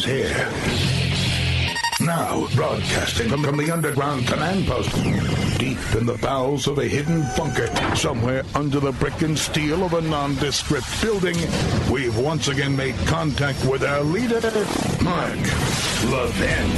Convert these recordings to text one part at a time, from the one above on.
is here. Now, broadcasting from the underground command post, deep in the bowels of a hidden bunker, somewhere under the brick and steel of a nondescript building, we've once again made contact with our leader, Mark Levin.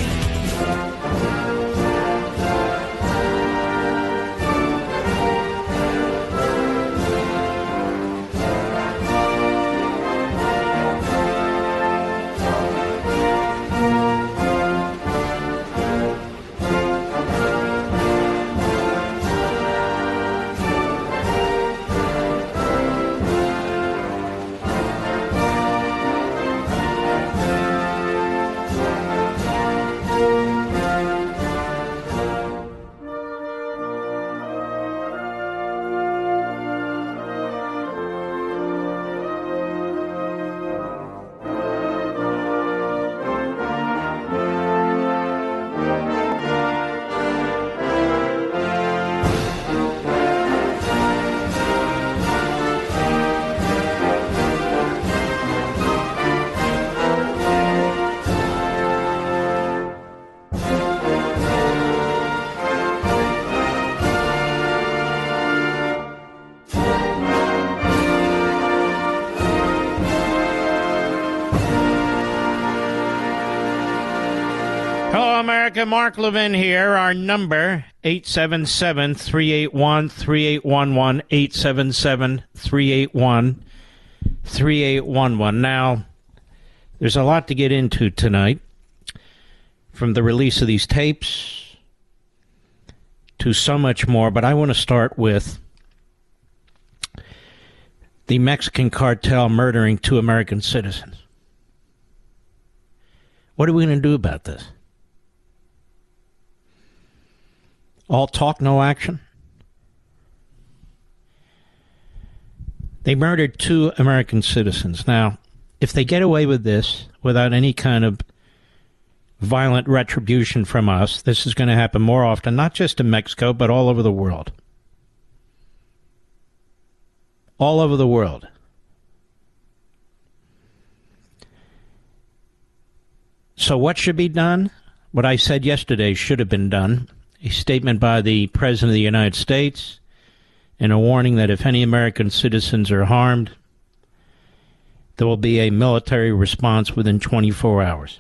America, Mark Levin here. Our number, 877-381-3811, 877-381-3811. Now, there's a lot to get into tonight, from the release of these tapes to so much more, but I want to start with the Mexican cartel murdering 2 American citizens. What are we going to do about this? All talk, no action? They murdered 2 American citizens. Now, if they get away with this without any kind of violent retribution from us, this is going to happen more often, not just in Mexico, but all over the world. All over the world. So what should be done? What I said yesterday should have been done. A statement by the President of the United States and a warning that if any American citizens are harmed, there will be a military response within 24 hours.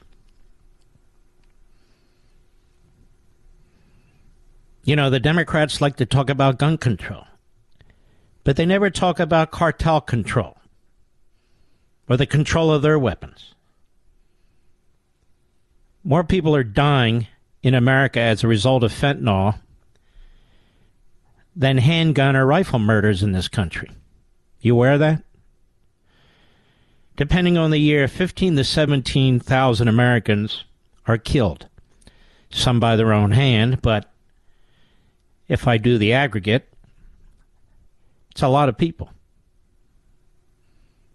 You know, the Democrats like to talk about gun control, but they never talk about cartel control or the control of their weapons. More people are dying in America as a result of fentanyl than handgun or rifle murders in this country. You aware of that? Depending on the year, 15,000 to 17,000 Americans are killed. Some by their own hand, but if I do the aggregate, it's a lot of people.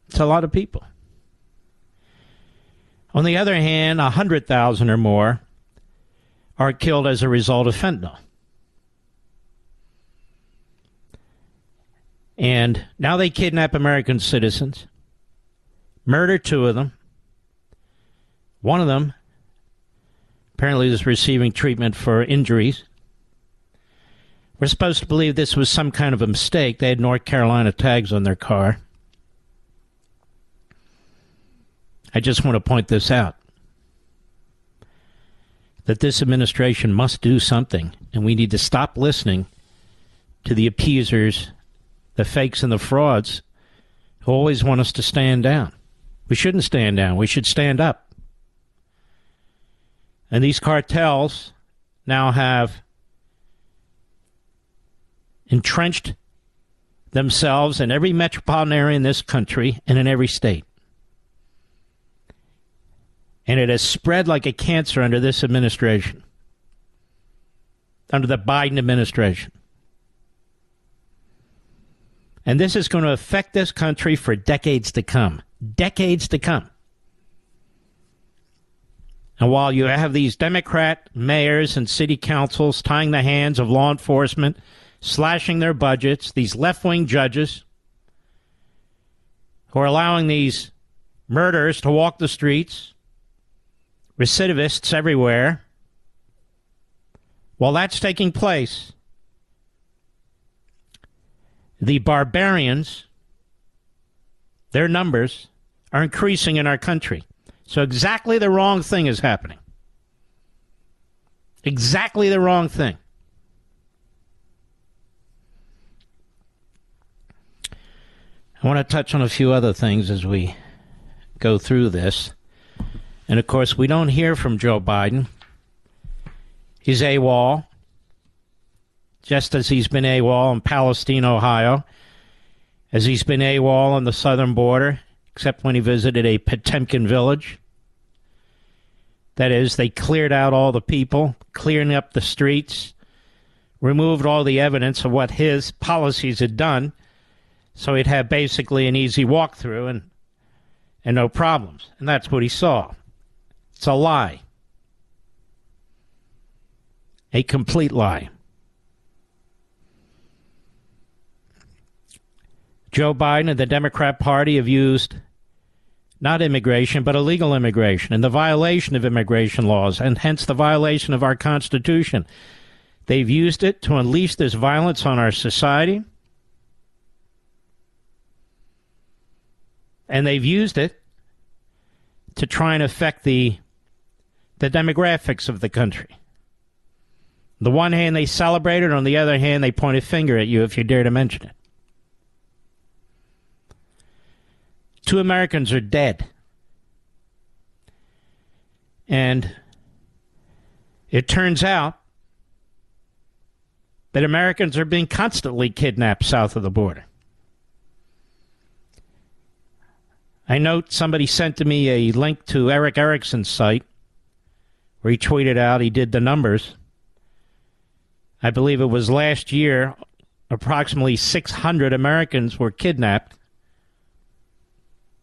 It's a lot of people. On the other hand, 100,000 or more are killed as a result of fentanyl. And now they kidnap American citizens, murder 2 of them. One of them apparently is receiving treatment for injuries. We're supposed to believe this was some kind of a mistake. They had North Carolina tags on their car. I just want to point this out, that this administration must do something, and we need to stop listening to the appeasers, the fakes and the frauds who always want us to stand down. We shouldn't stand down. We should stand up. And these cartels now have entrenched themselves in every metropolitan area in this country and in every state. And it has spread like a cancer under this administration, under the Biden administration. And this is going to affect this country for decades to come. Decades to come. And while you have these Democrat mayors and city councils tying the hands of law enforcement, slashing their budgets, these left-wing judges who are allowing these murderers to walk the streets, recidivists everywhere. While that's taking place, the barbarians, their numbers are increasing in our country. So exactly the wrong thing is happening. Exactly the wrong thing. I want to touch on a few other things as we go through this. And, of course, we don't hear from Joe Biden. He's AWOL, just as he's been AWOL in Palestine, Ohio, as he's been AWOL on the southern border, except when he visited a Potemkin village. That is, they cleared out all the people, clearing up the streets, removed all the evidence of what his policies had done, so he'd have basically an easy walkthrough and no problems. And that's what he saw. It's a lie. A complete lie. Joe Biden and the Democrat Party have used not immigration, but illegal immigration and the violation of immigration laws, and hence the violation of our Constitution. They've used it to unleash this violence on our society, and they've used it to try and affect the demographics of the country. On the one hand, they celebrate it. On the other hand, they point a finger at you if you dare to mention it. 2 Americans are dead. And it turns out that Americans are being constantly kidnapped south of the border. I note somebody sent to me a link to Eric Erickson's site where he tweeted out, he did the numbers. I believe it was last year, approximately 600 Americans were kidnapped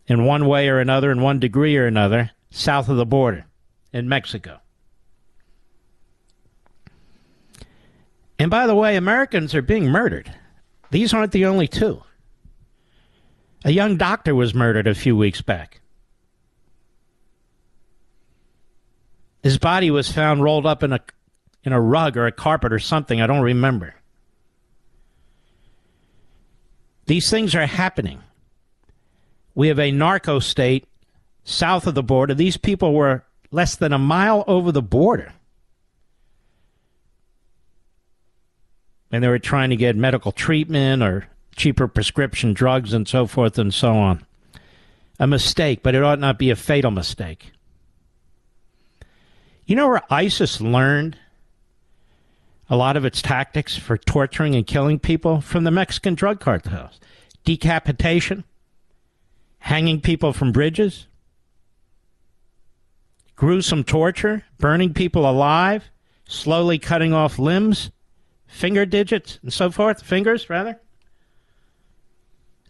in one way or another, in one degree or another, south of the border in Mexico. And by the way, Americans are being murdered. These aren't the only 2. A young doctor was murdered a few weeks back. His body was found rolled up in a rug or a carpet or something. I don't remember. These things are happening. We have a narco state south of the border. These people were less than a mile over the border. And they were trying to get medical treatment or cheaper prescription drugs and so forth and so on. A mistake, but it ought not be a fatal mistake. You know where ISIS learned a lot of its tactics for torturing and killing people? From the Mexican drug cartels. Decapitation, hanging people from bridges, gruesome torture, burning people alive, slowly cutting off limbs, finger digits, and so forth, fingers, rather.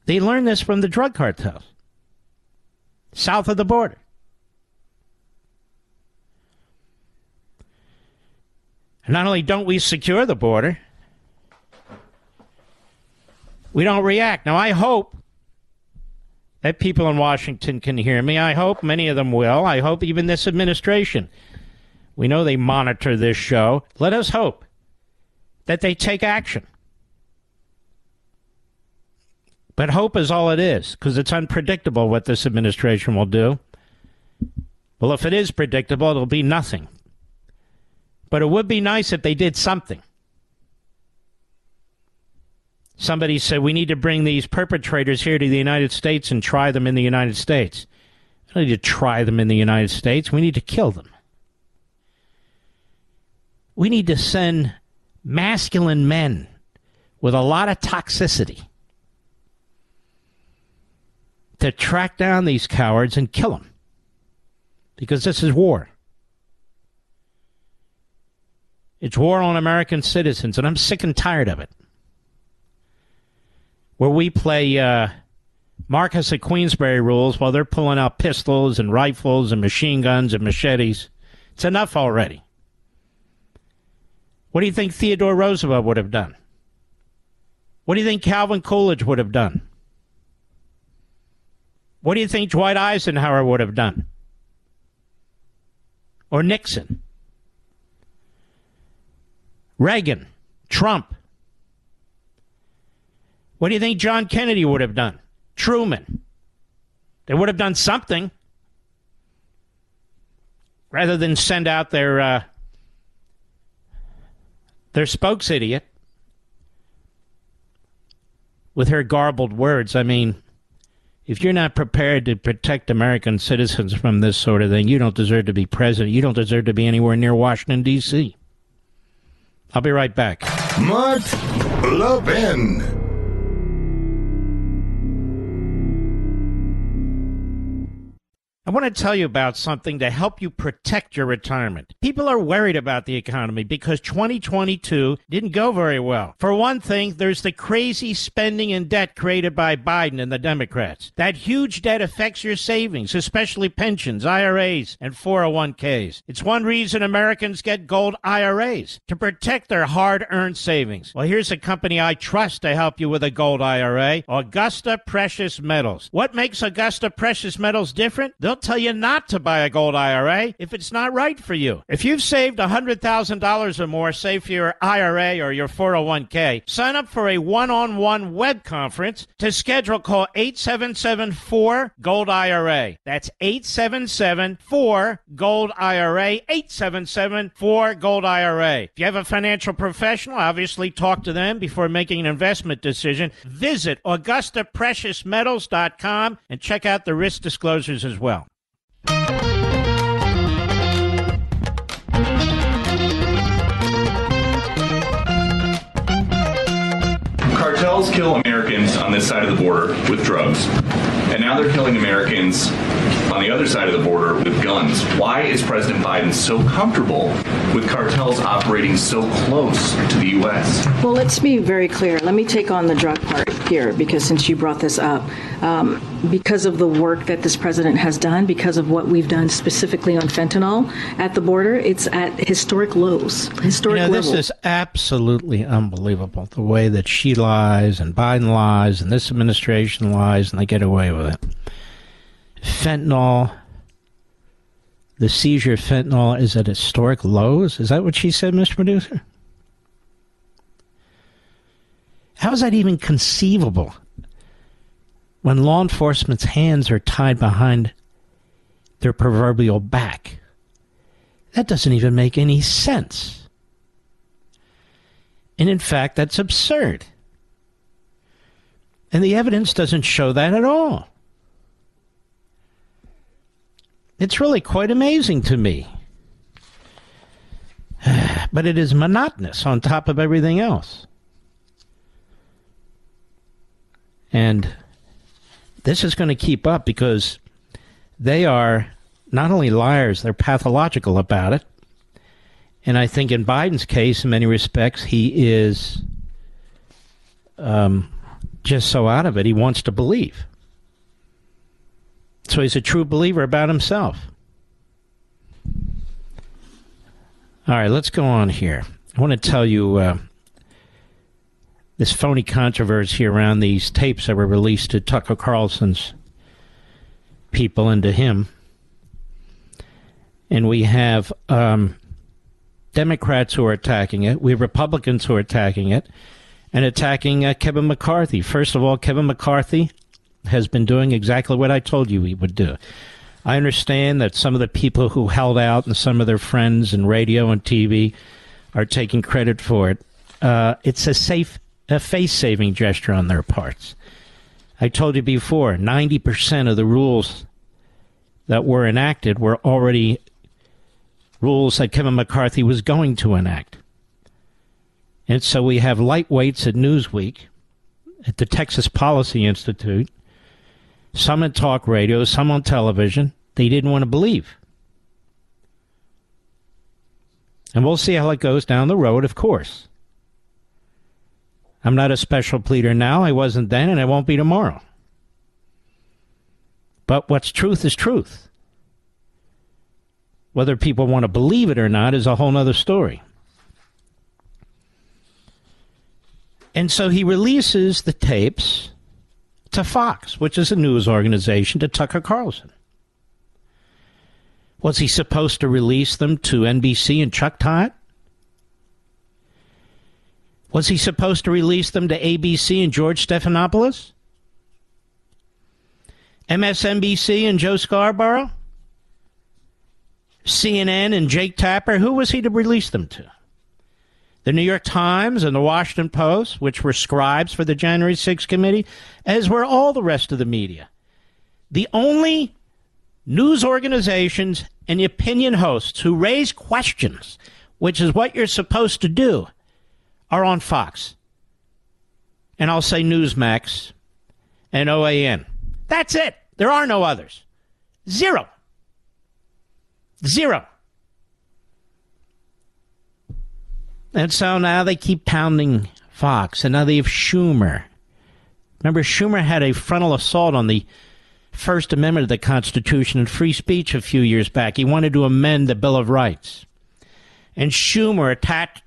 They learned this from the drug cartels, south of the border. And not only don't we secure the border, we don't react. Now, I hope that people in Washington can hear me. I hope many of them will. I hope even this administration. We know they monitor this show. Let us hope that they take action. But hope is all it is, because it's unpredictable what this administration will do. Well, if it is predictable, it'll be nothing. But it would be nice if they did something. Somebody said, we need to bring these perpetrators here to the United States and try them in the United States. We don't need to try them in the United States. We need to kill them. We need to send masculine men with a lot of toxicity to track down these cowards and kill them. Because this is war. It's war on American citizens, and I'm sick and tired of it. Where we play Marcus at Queensberry rules while they're pulling out pistols and rifles and machine guns and machetes. It's enough already. What do you think Theodore Roosevelt would have done? What do you think Calvin Coolidge would have done? What do you think Dwight Eisenhower would have done? or Nixon, Reagan, Trump. What do you think John Kennedy would have done? Truman. They would have done something rather than send out their spokes idiot with her garbled words. I mean, if you're not prepared to protect American citizens from this sort of thing, you don't deserve to be president. You don't deserve to be anywhere near Washington, D.C. I'll be right back. Mark Levin. I want to tell you about something to help you protect your retirement. People are worried about the economy because 2022 didn't go very well. For one thing, there's the crazy spending and debt created by Biden and the Democrats. That huge debt affects your savings, especially pensions, IRAs, and 401ks. It's one reason Americans get gold IRAs, to protect their hard-earned savings. Well, here's a company I trust to help you with a gold IRA, Augusta Precious Metals. What makes Augusta Precious Metals different? They'll tell you not to buy a gold IRA if it's not right for you. If you've saved $100,000 or more, say for your IRA or your 401k, sign up for a one-on-one web conference. To schedule, call 877-4-GOLD-IRA. That's 877-4-GOLD-IRA, 877-4-GOLD-IRA. If you have a financial professional, obviously talk to them before making an investment decision. Visit AugustaPreciousMetals.com and check out the risk disclosures as well. Cartels kill Americans on this side of the border with drugs, and now they're killing Americans on the other side of the border with guns. Why is President Biden so comfortable with cartels operating so close to the U.S.? Well, let's be very clear. Let me take on the drug part here, because since you brought this up, because of the work that this president has done, because of what we've done specifically on fentanyl at the border, it's at historic lows, historic levels. This is absolutely unbelievable, the way that she lies and Biden lies and this administration lies, and they get away with it. Fentanyl, the seizure of fentanyl is at historic lows? Is that what she said, Mr. Producer? How is that even conceivable when law enforcement's hands are tied behind their proverbial back? That doesn't even make any sense. And in fact, that's absurd. And the evidence doesn't show that at all. It's really quite amazing to me. But it is monotonous on top of everything else. And this is going to keep up because they are not only liars, they're pathological about it. And I think in Biden's case, in many respects, he is just so out of it, he wants to believe. So he's a true believer about himself. All right, let's go on here. I want to tell you this phony controversy around these tapes that were released to Tucker Carlson's people and to him. And we have Democrats who are attacking it. We have Republicans who are attacking it and attacking Kevin McCarthy. First of all, Kevin McCarthy has been doing exactly what I told you he would do. I understand that some of the people who held out and some of their friends in radio and TV are taking credit for it. It's a face-saving gesture on their parts. I told you before, 90% of the rules that were enacted were already rules that Kevin McCarthy was going to enact. And so we have lightweights at Newsweek, at the Texas Policy Institute, some in talk radio, some on television. They didn't want to believe. And we'll see how it goes down the road, of course. I'm not a special pleader now. I wasn't then, and I won't be tomorrow. But what's truth is truth. Whether people want to believe it or not is a whole other story. And so he releases the tapes to Fox, which is a news organization, to Tucker Carlson. Was he supposed to release them to NBC and Chuck Todd? Was he supposed to release them to ABC and George Stephanopoulos? MSNBC and Joe Scarborough? CNN and Jake Tapper? Who was he to release them to? The New York Times and the Washington Post, which were scribes for the January 6th committee, as were all the rest of the media. The only news organizations and opinion hosts who raise questions, which is what you're supposed to do, are on Fox. And I'll say Newsmax and OAN. That's it. There are no others. Zero. And so now they keep pounding Fox, and now they have Schumer. Remember, Schumer had a frontal assault on the First Amendment of the Constitution and free speech a few years back. He wanted to amend the Bill of Rights. And Schumer attacked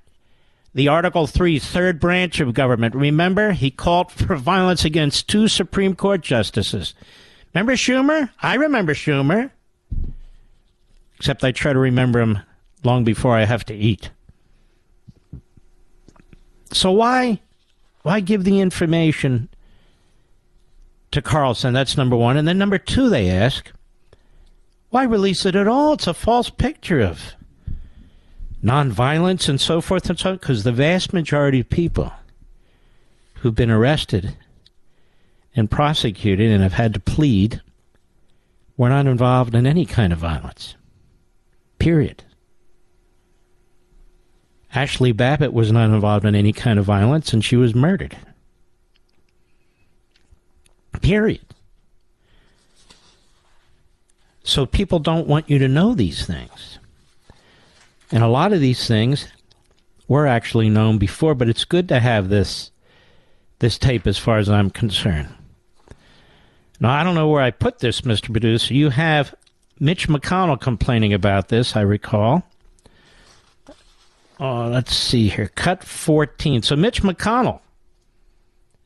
the Article 3 third branch of government. Remember, he called for violence against 2 Supreme Court justices. Remember Schumer? I remember Schumer. Except I try to remember him long before I have to eat. So why give the information to Carlson? That's number one. And then number two, they ask, why release it at all? It's a false picture of nonviolence and so forth and so on. Because the vast majority of people who've been arrested and prosecuted and have had to plead were not involved in any kind of violence. Period. Ashley Babbitt was not involved in any kind of violence, and she was murdered. Period. So people don't want you to know these things. And a lot of these things were actually known before, but it's good to have this tape as far as I'm concerned. Now, I don't know where I put this, Mr. Producer. You have Mitch McConnell complaining about this, I recall. Let's see here. Cut 14. So Mitch McConnell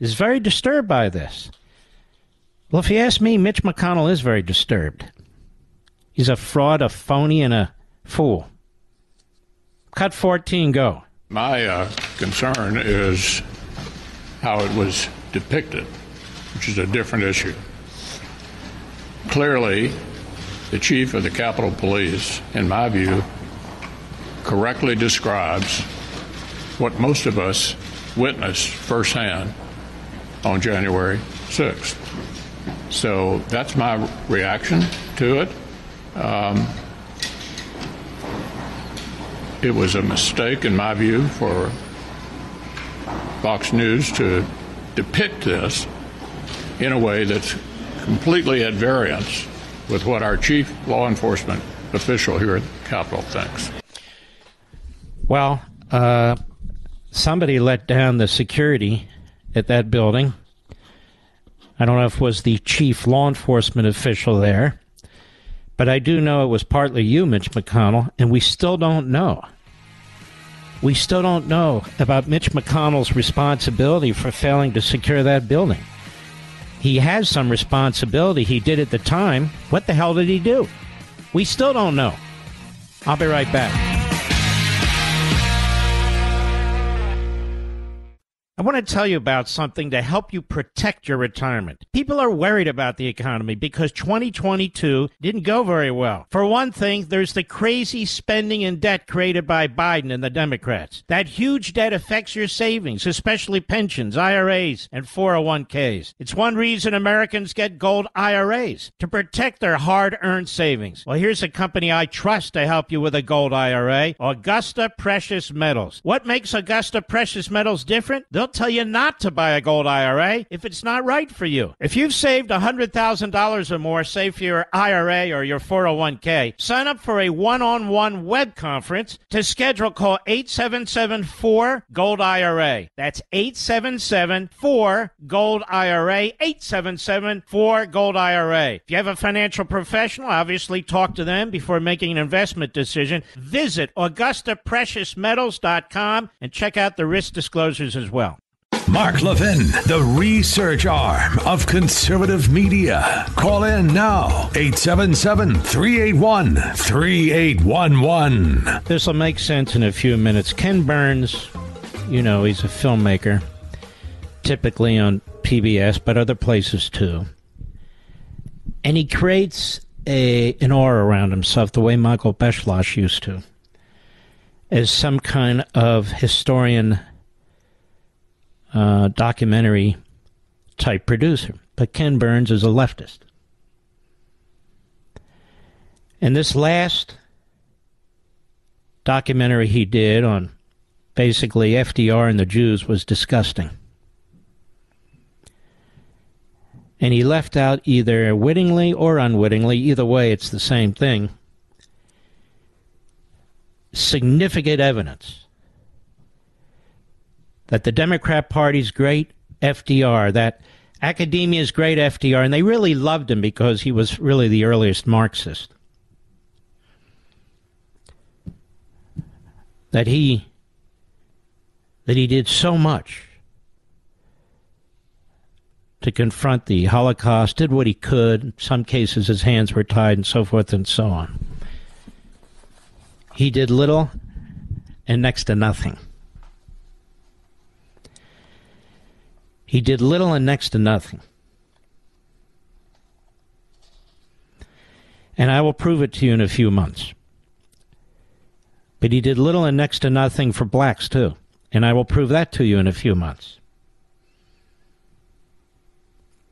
is very disturbed by this. Well, if you ask me, Mitch McConnell is very disturbed. He's a fraud, a phony, and a fool. Cut 14, go. My concern is how it was depicted, which is a different issue. Clearly, the chief of the Capitol Police, in my view, correctly describes what most of us witnessed firsthand on January 6th. So that's my reaction to it. It was a mistake, in my view, for Fox News to depict this in a way that's completely at variance with what our chief law enforcement official here at the Capitol thinks. Well, somebody let down the security at that building. I don't know if it was the chief law enforcement official there, but I do know it was partly you, Mitch McConnell, and we still don't know. We still don't know about Mitch McConnell's responsibility for failing to secure that building. He has some responsibility. He did at the time. What the hell did he do? We still don't know. I'll be right back. I want to tell you about something to help you protect your retirement. People are worried about the economy because 2022 didn't go very well. For one thing, there's the crazy spending and debt created by Biden and the Democrats. That huge debt affects your savings, especially pensions, IRAs, and 401ks. It's one reason Americans get gold IRAs, to protect their hard-earned savings. Well, here's a company I trust to help you with a gold IRA, Augusta Precious Metals. What makes Augusta Precious Metals different? They'll tell you not to buy a gold IRA if it's not right for you. If you've saved $100,000 or more, say for your IRA or your 401k, sign up for a one-on-one web conference. To schedule, call 877-4-GOLD-IRA. That's 877-4-GOLD-IRA, 877-4-GOLD-IRA. If you have a financial professional, obviously talk to them before making an investment decision. Visit AugustaPreciousMetals.com and check out the risk disclosures as well. Mark Levin, the research arm of conservative media. Call in now, 877-381-3811. This will make sense in a few minutes. Ken Burns, you know, he's a filmmaker, typically on PBS, but other places too. And he creates an aura around himself the way Michael Beschloss used to, as some kind of historian, documentary type producer. But Ken Burns is a leftist. And this last documentary he did on basically FDR and the Jews was disgusting. And he left out, either wittingly or unwittingly, either way it's the same thing, significant evidence that the Democrat Party's great FDR, that academia's great FDR, and they really loved him because he was really the earliest Marxist, that he did so much to confront the Holocaust, did what he could. In some cases his hands were tied and so forth and so on. He did little and next to nothing. He did little and next to nothing. And I will prove it to you in a few months. But he did little and next to nothing for blacks too. And I will prove that to you in a few months.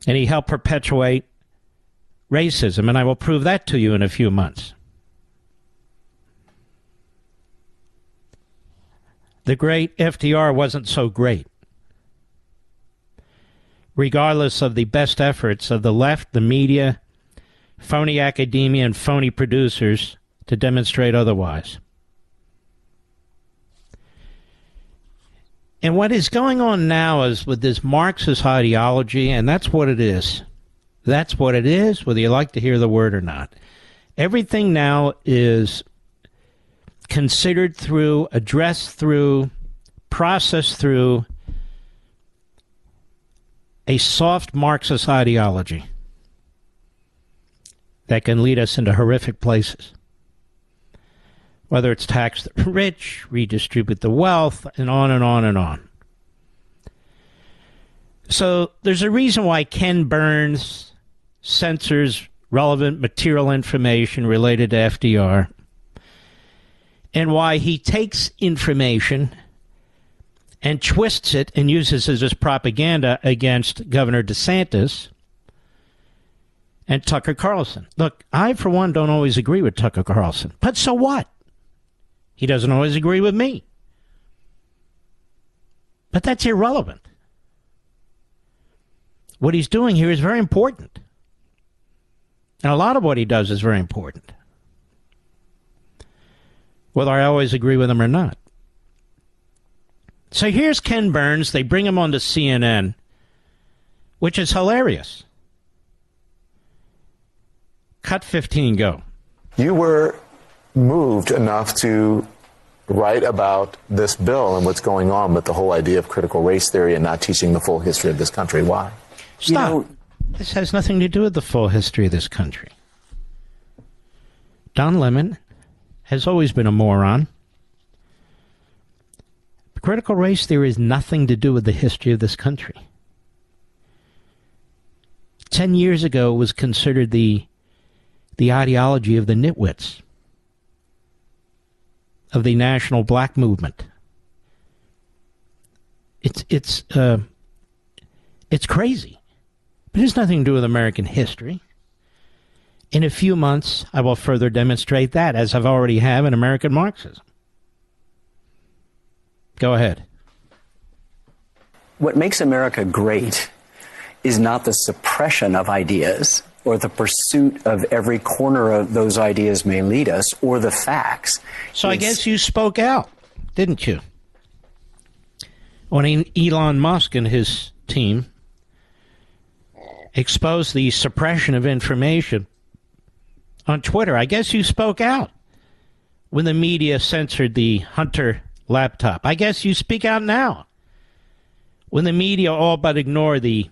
And he helped perpetuate racism, and I will prove that to you in a few months. The great FDR wasn't so great. Regardless of the best efforts of the left, the media, phony academia, and phony producers to demonstrate otherwise. And what is going on now is with this Marxist ideology, and that's what it is. That's what it is, whether you like to hear the word or not. Everything now is considered through, addressed through, processed through a soft Marxist ideology that can lead us into horrific places. Whether it's tax the rich, redistribute the wealth, and on and on and on. So there's a reason why Ken Burns censors relevant material information related to FDR, and why he takes information and twists it and uses it as propaganda against Governor DeSantis and Tucker Carlson. Look, I, for one, don't always agree with Tucker Carlson, but so what? He doesn't always agree with me. But that's irrelevant. What he's doing here is very important. And a lot of what he does is very important, whether I always agree with him or not. So here's Ken Burns. They bring him onto CNN, which is hilarious. Cut 15, go. You were moved enough to write about this bill and what's going on with the whole idea of critical race theory and not teaching the full history of this country. Why? Stop. This has nothing to do with the full history of this country. Don Lemon has always been a moron. Critical race theory has nothing to do with the history of this country. 10 years ago, it was considered the ideology of the nitwits, of the national black movement. It's crazy. But it has nothing to do with American history. In a few months, I will further demonstrate that, as I've already have in American Marxism. Go ahead. What makes America great is not the suppression of ideas or the pursuit of every corner of those ideas may lead us, or the facts. So I guess you spoke out, didn't you? When Elon Musk and his team exposed the suppression of information on Twitter, I guess you spoke out when the media censored the Hunter laptop. I guess you speak out now when the media all but ignore the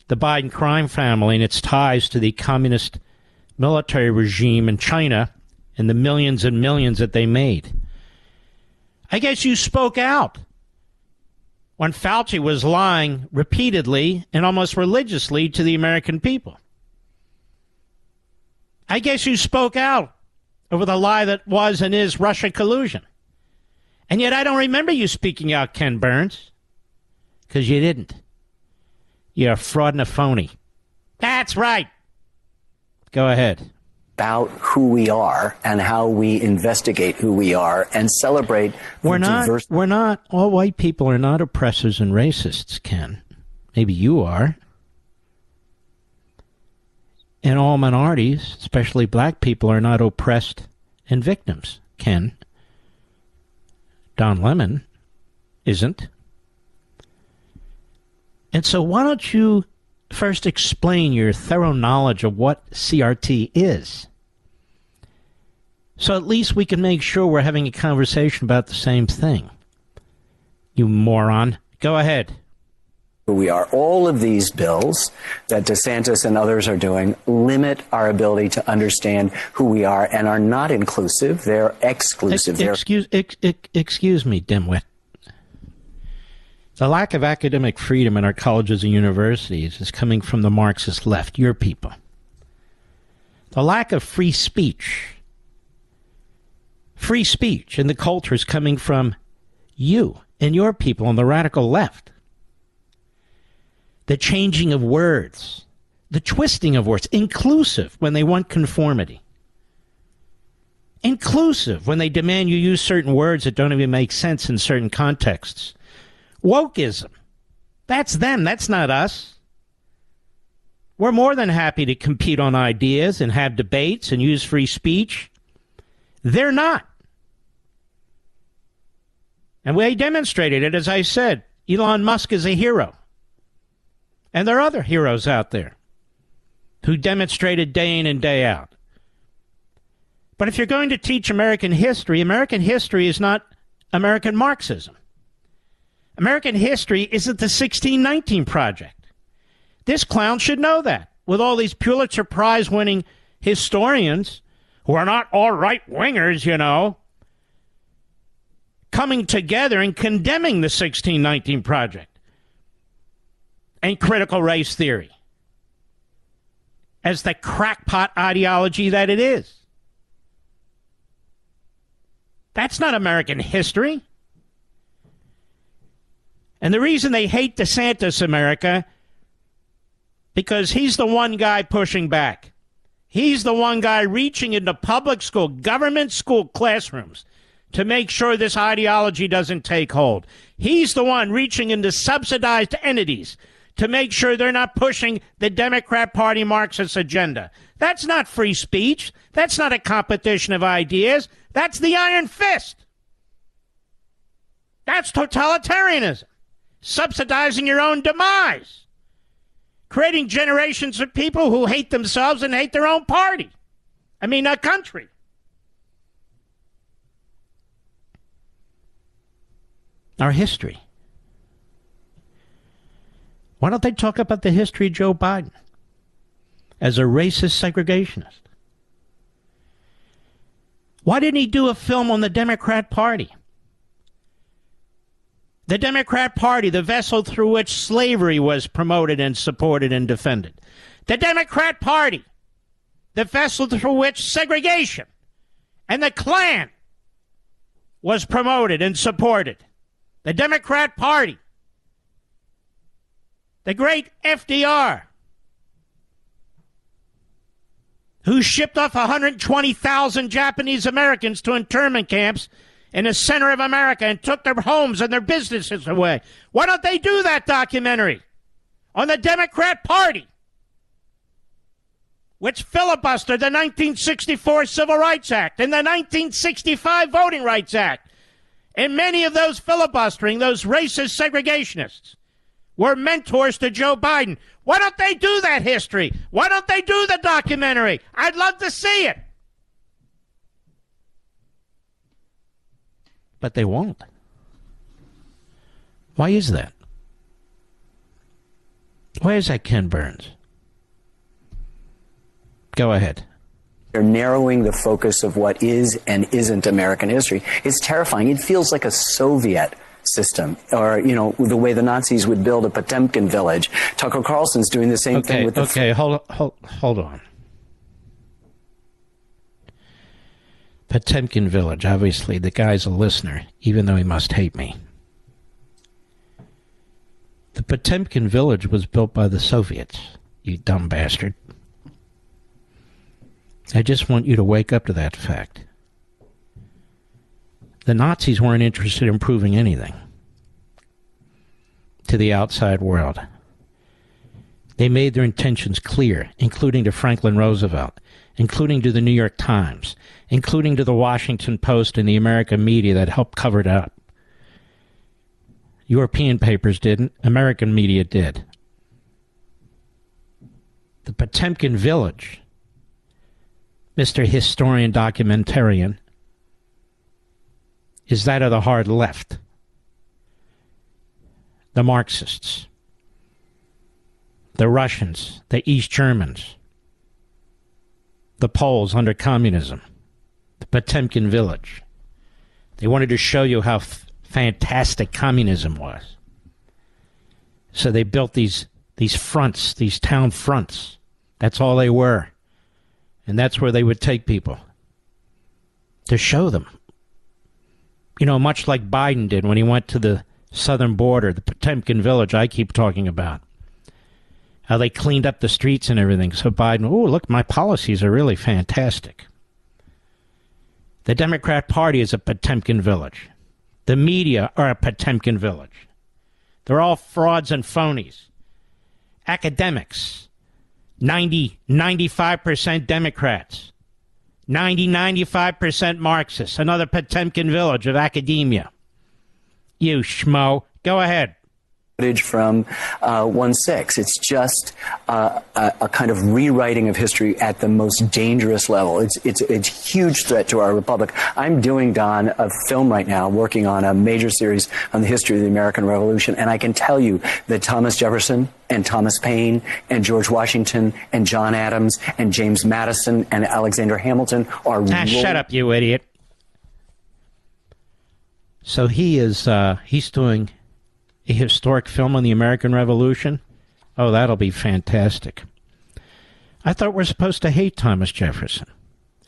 Biden crime family and its ties to the communist military regime in China and the millions and millions that they made. I guess you spoke out when Fauci was lying repeatedly and almost religiously to the American people. I guess you spoke out over the lie that was and is Russia collusion. And yet I don't remember you speaking out, Ken Burns, because you didn't. You're a fraud and a phony. That's right. Go ahead. About who we are and how we investigate who we are and celebrate We're not. All white people are not oppressors and racists, Ken. Maybe you are. And all minorities, especially black people, are not oppressed and victims, Ken. Don Lemon isn't. And so why don't you first explain your thorough knowledge of what CRT is? So at least we can make sure we're having a conversation about the same thing. You moron. Go ahead. Who we are. All of these bills that DeSantis and others are doing limit our ability to understand who we are and are not inclusive. They're exclusive. Excuse me, dimwit. The lack of academic freedom in our colleges and universities is coming from the Marxist left, your people. The lack of free speech in the culture is coming from you and your people on the radical left. The changing of words, the twisting of words, inclusive when they want conformity. Inclusive when they demand you use certain words that don't even make sense in certain contexts. Wokeism. That's them. That's not us. We're more than happy to compete on ideas and have debates and use free speech. They're not. And we demonstrated it, as I said. Elon Musk is a hero. And there are other heroes out there who demonstrated day in and day out. But if you're going to teach American history is not American Marxism. American history isn't the 1619 Project. This clown should know that, with all these Pulitzer Prize-winning historians who are not all right-wingers, you know, coming together and condemning the 1619 Project and critical race theory as the crackpot ideology that it is. That's not American history. And the reason they hate DeSantis, America, because he's the one guy pushing back. He's the one guy reaching into public school, government school classrooms to make sure this ideology doesn't take hold. He's the one reaching into subsidized entities to make sure they're not pushing the Democrat Party Marxist agenda. That's not free speech. That's not a competition of ideas. That's the iron fist. That's totalitarianism. Subsidizing your own demise. Creating generations of people who hate themselves and hate their own party. A country. Our history. Why don't they talk about the history of Joe Biden as a racist segregationist? Why didn't he do a film on the Democrat Party? The Democrat Party, the vessel through which slavery was promoted and supported and defended. The Democrat Party, the vessel through which segregation and the Klan was promoted and supported. The Democrat Party, the great FDR, who shipped off 120,000 Japanese Americans to internment camps in the center of America and took their homes and their businesses away. Why don't they do that documentary on the Democrat Party, which filibustered the 1964 Civil Rights Act and the 1965 Voting Rights Act? And many of those filibustering, those racist segregationists, were mentors to Joe Biden. Why don't they do that history? Why don't they do the documentary? I'd love to see it. But they won't. Why is that? Where's that Ken Burns? Go ahead. They're narrowing the focus of what is and isn't American history. It's terrifying. It feels like a Soviet system, or, you know, the way the Nazis would build a Potemkin village. Tucker Carlson's doing the same thing with the... Okay, hold on. Potemkin village, obviously, the guy's a listener, even though he must hate me. The Potemkin village was built by the Soviets, you dumb bastard. I just want you to wake up to that fact. The Nazis weren't interested in proving anything to the outside world. They made their intentions clear, including to Franklin Roosevelt, including to the New York Times, including to the Washington Post and the American media that helped cover it up. European papers didn't. American media did. The Potemkin village, Mr. Historian Documentarian, is that of the hard left. The Marxists, the Russians, the East Germans, the Poles under communism, the Potemkin village. They wanted to show you how fantastic communism was. So they built these fronts, these town fronts. That's all they were. And that's where they would take people to show them. You know, much like Biden did when he went to the southern border, the Potemkin village I keep talking about. How they cleaned up the streets and everything. So Biden, oh, look, my policies are really fantastic. The Democrat Party is a Potemkin village. The media are a Potemkin village. They're all frauds and phonies. Academics, 95% Democrats. 95% Marxists. Another Potemkin village of academia. You schmo. Go ahead. From 1/6. It's just a kind of rewriting of history at the most dangerous level. It's a huge threat to our republic. I'm doing, Don, a film right now, working on a major series on the history of the American Revolution, and I can tell you that Thomas Jefferson and Thomas Paine and George Washington and John Adams and James Madison and Alexander Hamilton are... shut up, you idiot. So he's doing a historic film on the American Revolution? Oh, that'll be fantastic. I thought we're supposed to hate Thomas Jefferson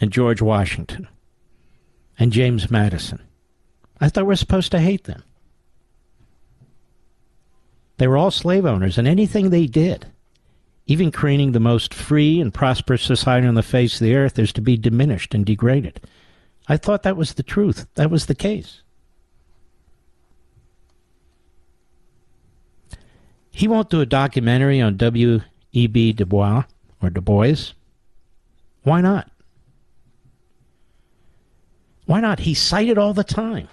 and George Washington and James Madison. I thought we're supposed to hate them. They were all slave owners, and anything they did, even creating the most free and prosperous society on the face of the earth, is to be diminished and degraded. I thought that was the truth. That was the case. He won't do a documentary on W.E.B. Du Bois or Du Bois. Why not? Why not? He's cited all the time.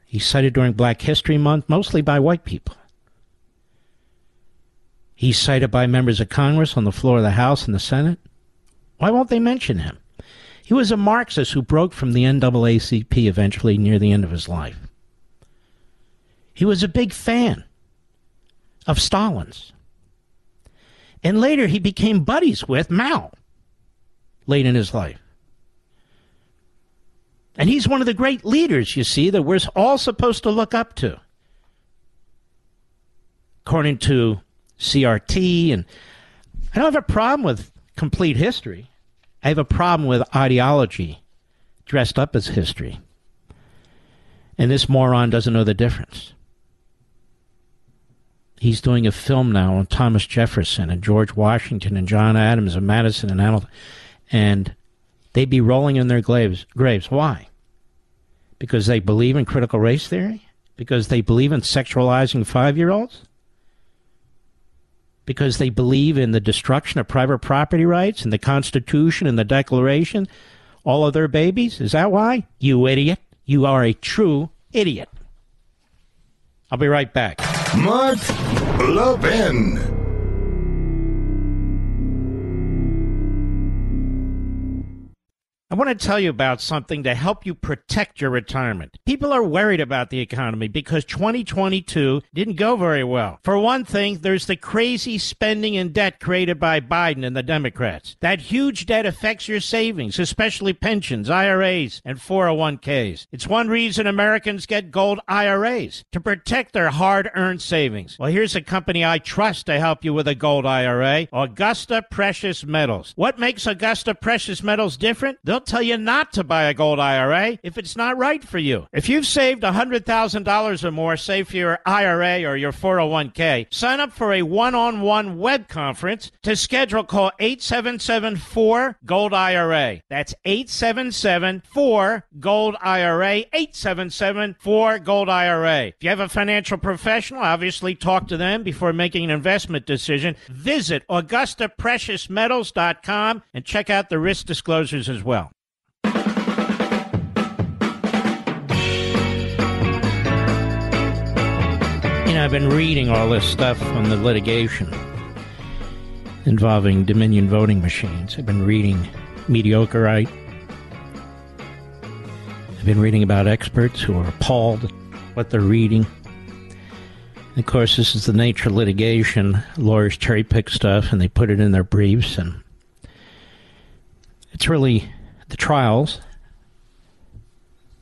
He's cited during Black History Month, mostly by white people. He's cited by members of Congress on the floor of the House and the Senate. Why won't they mention him? He was a Marxist who broke from the NAACP eventually near the end of his life. He was a big fan of Stalin's. And later he became buddies with Mao late in his life. And he's one of the great leaders, you see, that we're all supposed to look up to. According to CRT, and I don't have a problem with complete history. I have a problem with ideology dressed up as history. And this moron doesn't know the difference. He's doing a film now on Thomas Jefferson and George Washington and John Adams and Madison and Hamilton. And they'd be rolling in their graves. Why? Because they believe in critical race theory? Because they believe in sexualizing 5-year-olds? Because they believe in the destruction of private property rights and the Constitution and the Declaration? All of their babies? Is that why? You idiot. You are a true idiot. I'll be right back. Mark Levin. I want to tell you about something to help you protect your retirement. People are worried about the economy because 2022 didn't go very well. For one thing, there's the crazy spending and debt created by Biden and the Democrats. That huge debt affects your savings, especially pensions, IRAs, and 401ks. It's one reason Americans get gold IRAs, to protect their hard-earned savings. Well, here's a company I trust to help you with a gold IRA, Augusta Precious Metals. What makes Augusta Precious Metals different? They'll tell you not to buy a gold IRA if it's not right for you. If you've saved $100,000 or more, say for your IRA or your 401k, sign up for a one-on-one web conference. To schedule, call 877-4-GOLD-IRA. That's 877-4-GOLD-IRA, 877-4-GOLD-IRA. If you have a financial professional, obviously talk to them before making an investment decision. Visit AugustaPreciousMetals.com and check out the risk disclosures as well. You know, I've been reading all this stuff on the litigation involving Dominion voting machines. I've been reading Mediocrite. I've been reading about experts who are appalled at what they're reading. And of course, this is the nature of litigation. Lawyers cherry pick stuff and they put it in their briefs. And it's really the trials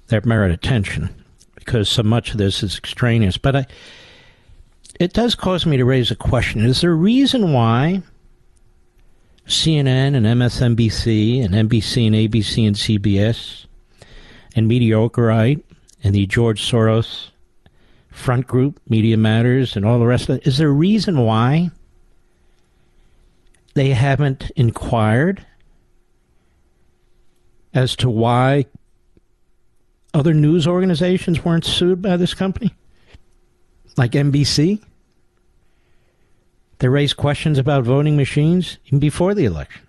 that merit attention because so much of this is extraneous. But it does cause me to raise a question. Is there a reason why CNN and MSNBC and NBC and ABC and CBS and Mediocrite and the George Soros front group, Media Matters, and all the rest of it, is there a reason why they haven't inquired as to why other news organizations weren't sued by this company? Like NBC? They raised questions about voting machines even before the election.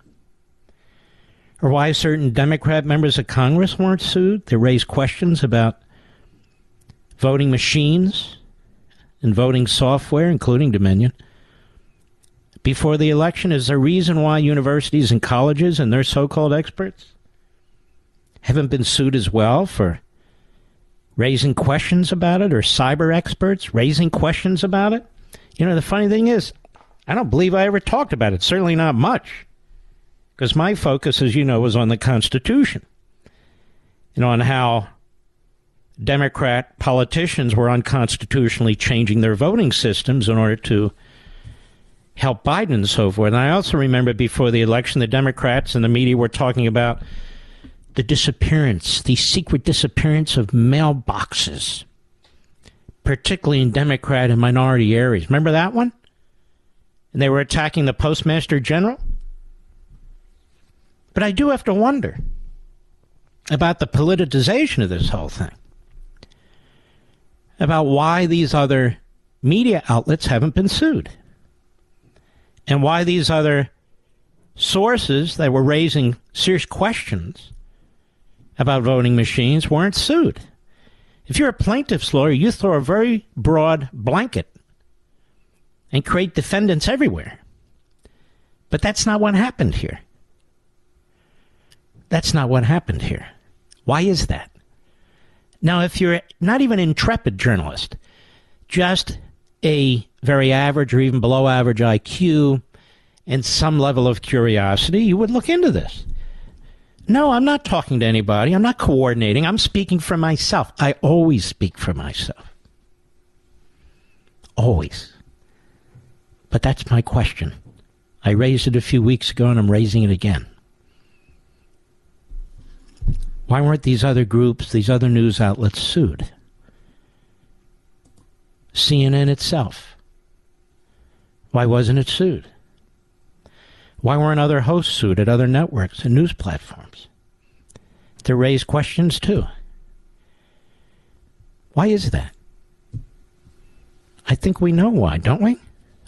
Or why certain Democrat members of Congress weren't sued. They raised questions about voting machines and voting software, including Dominion, before the election. Is there a reason why universities and colleges and their so-called experts haven't been sued as well for raising questions about it, or cyber experts raising questions about it? You know, the funny thing is, I don't believe I ever talked about it, certainly not much, because my focus, as you know, was on the Constitution and on how Democrat politicians were unconstitutionally changing their voting systems in order to help Biden and so forth. And I also remember before the election, the Democrats and the media were talking about the disappearance, the secret disappearance of mailboxes, particularly in Democrat and minority areas. Remember that one? And they were attacking the Postmaster General? But I do have to wonder about the politicization of this whole thing, about why these other media outlets haven't been sued, and why these other sources that were raising serious questions about voting machines weren't sued. If you're a plaintiff's lawyer, you throw a very broad blanket and create defendants everywhere. But that's not what happened here. That's not what happened here. Why is that? Now, if you're not even an intrepid journalist, just a very average or even below average IQ and some level of curiosity, you would look into this. No, I'm not talking to anybody. I'm not coordinating. I'm speaking for myself. I always speak for myself. Always. But that's my question. I raised it a few weeks ago, and I'm raising it again. Why weren't these other groups, these other news outlets sued? CNN itself. Why wasn't it sued? Why weren't other hosts sued at other networks and news platforms? To raise questions too. Why is that? I think we know why, don't we?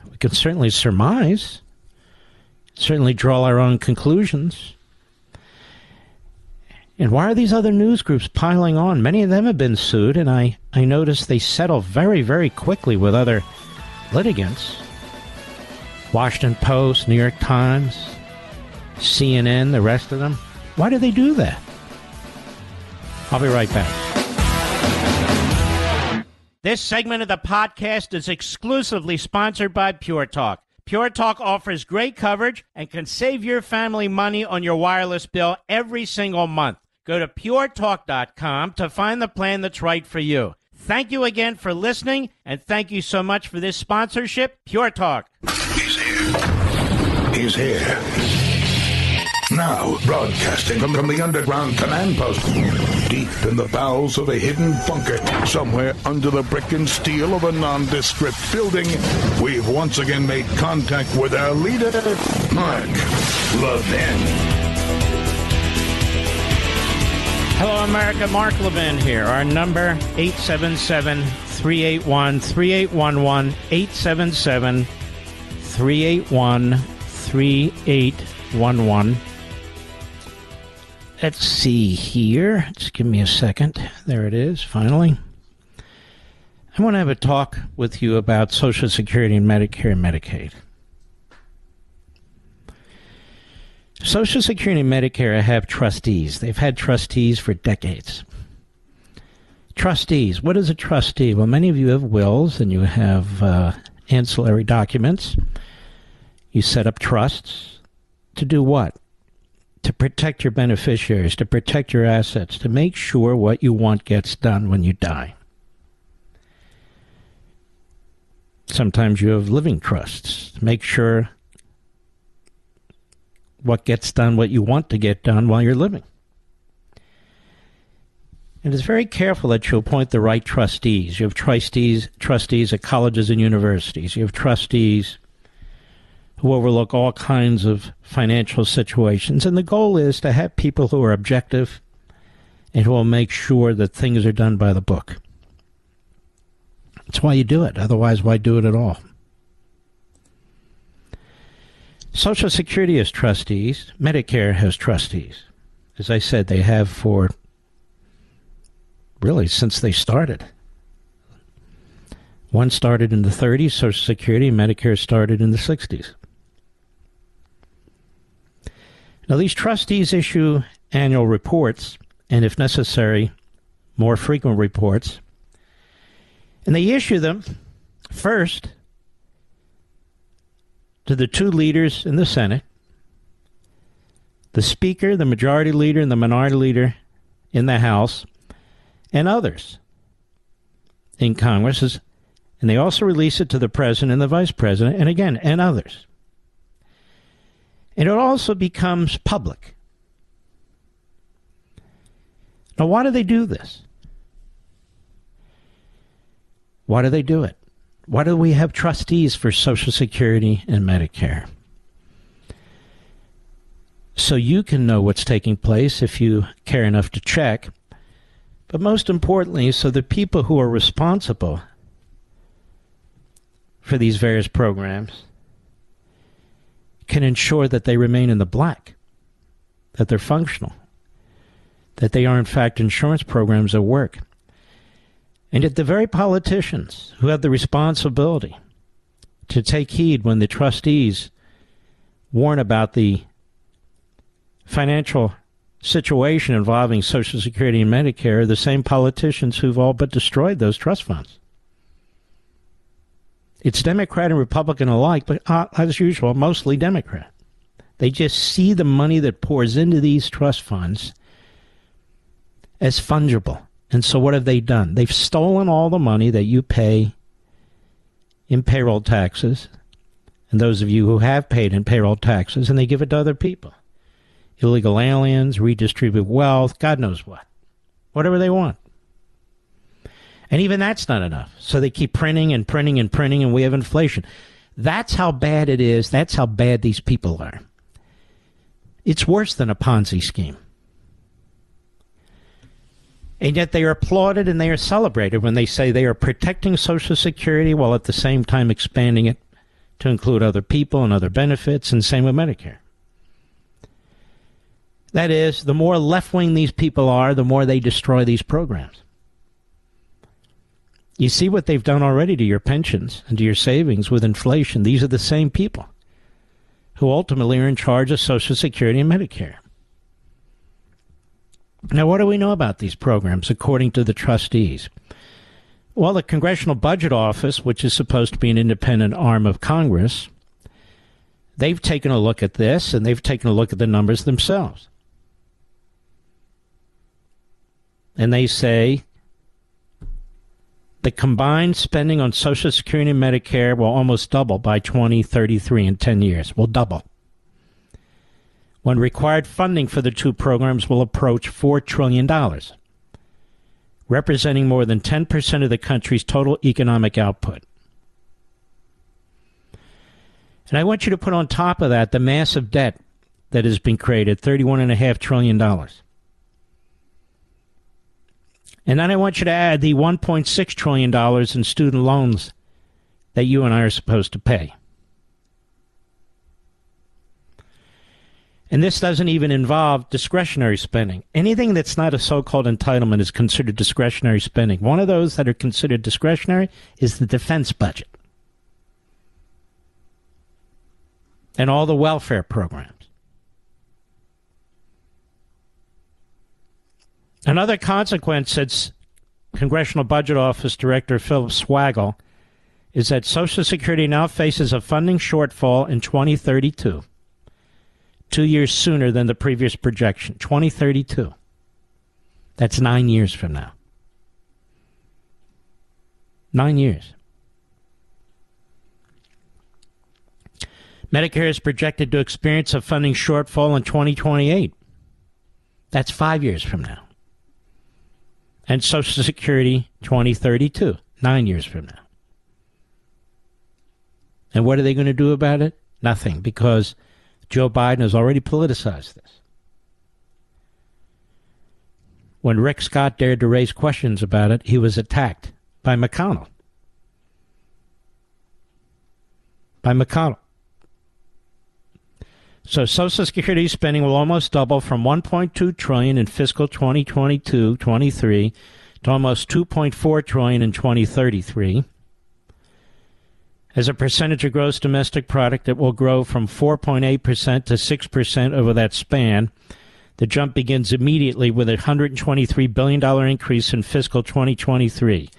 We can certainly surmise, certainly draw our own conclusions. And why are these other news groups piling on? Many of them have been sued, and I noticed they settle very, very quickly with other litigants. Washington Post, New York Times, CNN, the rest of them. Why do they do that? I'll be right back. This segment of the podcast is exclusively sponsored by Pure Talk. Pure Talk offers great coverage and can save your family money on your wireless bill every single month. Go to puretalk.com to find the plan that's right for you. Thank you again for listening, and thank you so much for this sponsorship, Pure Talk. He's here. He's here. Now, broadcasting from the underground command post, deep in the bowels of a hidden bunker, somewhere under the brick and steel of a nondescript building, we've once again made contact with our leader, Mark Levin. Hello, America. Mark Levin here. Our number, 877-381-3811, 877-381-3811. Let's see here. Just give me a second. There it is, finally. I want to have a talk with you about Social Security and Medicare and Medicaid. Social Security and Medicare have trustees. They've had trustees for decades. Trustees. What is a trustee? Well, many of you have wills and you have ancillary documents. You set up trusts to do what? To protect your beneficiaries, to protect your assets, to make sure what you want gets done when you die. Sometimes you have living trusts to make sure what gets done, what you want to get done while you're living. And it's very careful that you appoint the right trustees. You have trustees at colleges and universities. You have trustees who overlook all kinds of financial situations. And the goal is to have people who are objective and who will make sure that things are done by the book. That's why you do it. Otherwise, why do it at all? Social Security has trustees. Medicare has trustees. As I said, they have for really since they started. One started in the 30s, Social Security, and Medicare started in the 60s. Now, these trustees issue annual reports, and if necessary, more frequent reports. And they issue them first to the two leaders in the Senate, the Speaker, the Majority Leader, and the Minority Leader in the House, and others in Congress. And they also release it to the President and the Vice President, and again, and others. And it also becomes public. Now, why do they do this? Why do they do it? Why do we have trustees for Social Security and Medicare? So you can know what's taking place if you care enough to check. But most importantly, so the people who are responsible for these various programs can ensure that they remain in the black, that they're functional, that they are in fact insurance programs that work. And yet the very politicians who have the responsibility to take heed when the trustees warn about the financial situation involving Social Security and Medicare are the same politicians who've all but destroyed those trust funds. It's Democrat and Republican alike, but as usual, mostly Democrat. They just see the money that pours into these trust funds as fungible. And so what have they done? They've stolen all the money that you pay in payroll taxes, and those of you who have paid in payroll taxes, and they give it to other people. Illegal aliens, redistribute wealth, God knows what. Whatever they want. And even that's not enough. So they keep printing and printing and printing, and we have inflation. That's how bad it is. That's how bad these people are. It's worse than a Ponzi scheme. And yet they are applauded and they are celebrated when they say they are protecting Social Security while at the same time expanding it to include other people and other benefits, and same with Medicare. That is, the more left-wing these people are, the more they destroy these programs. You see what they've done already to your pensions and to your savings with inflation. These are the same people who ultimately are in charge of Social Security and Medicare. Now, what do we know about these programs, according to the trustees? Well, the Congressional Budget Office, which is supposed to be an independent arm of Congress, they've taken a look at this, and they've taken a look at the numbers themselves. And they say the combined spending on Social Security and Medicare will almost double by 2033 in 10 years. Will double. When required funding for the two programs will approach $4 trillion, representing more than 10% of the country's total economic output. And I want you to put on top of that the massive debt that has been created, $31.5 trillion. And then I want you to add the $1.6 trillion in student loans that you and I are supposed to pay. And this doesn't even involve discretionary spending. Anything that's not a so-called entitlement is considered discretionary spending. One of those that are considered discretionary is the defense budget and all the welfare programs. Another consequence, said Congressional Budget Office Director Phillip Washington, is that Social Security now faces a funding shortfall in 2032. 2 years sooner than the previous projection, 2032. That's 9 years from now. 9 years. Medicare is projected to experience a funding shortfall in 2028. That's 5 years from now. And Social Security, 2032, 9 years from now. And what are they going to do about it? Nothing, because Joe Biden has already politicized this. When Rick Scott dared to raise questions about it, he was attacked by McConnell. So Social Security spending will almost double from $1.2 trillion in fiscal 2022-23 to almost $2.4 trillion in 2033. As a percentage of gross domestic product, it will grow from 4.8% to 6% over that span. The jump begins immediately with a $123 billion increase in fiscal 2023,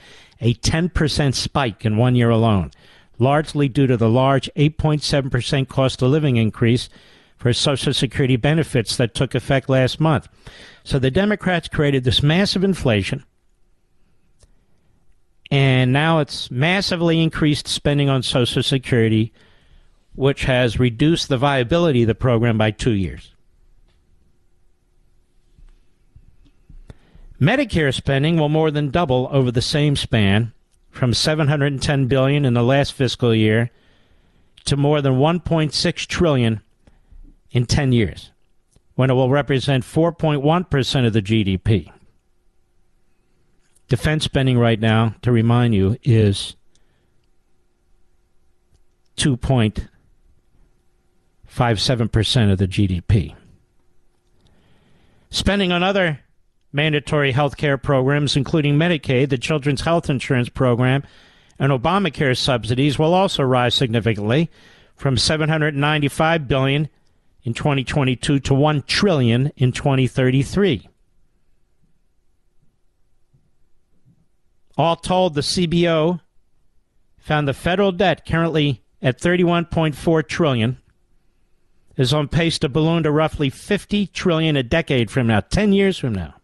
a 10% spike in 1 year alone, largely due to the large 8.7% cost of living increase for Social Security benefits that took effect last month. So the Democrats created this massive inflation, and now it's massively increased spending on Social Security, which has reduced the viability of the program by 2 years. Medicare spending will more than double over the same span, from $710 billion in the last fiscal year to more than $1.6 trillion in 10 years, when it will represent 4.1% of the GDP. Defense spending right now, to remind you, is 2.57% of the GDP. Spending on other mandatory health care programs, including Medicaid, the Children's Health Insurance Program, and Obamacare subsidies, will also rise significantly from $795 billion in 2022 to $1 trillion in 2033. All told, the CBO found the federal debt, currently at $31.4 trillion, is on pace to balloon to roughly $50 trillion a decade from now, 10 years from now,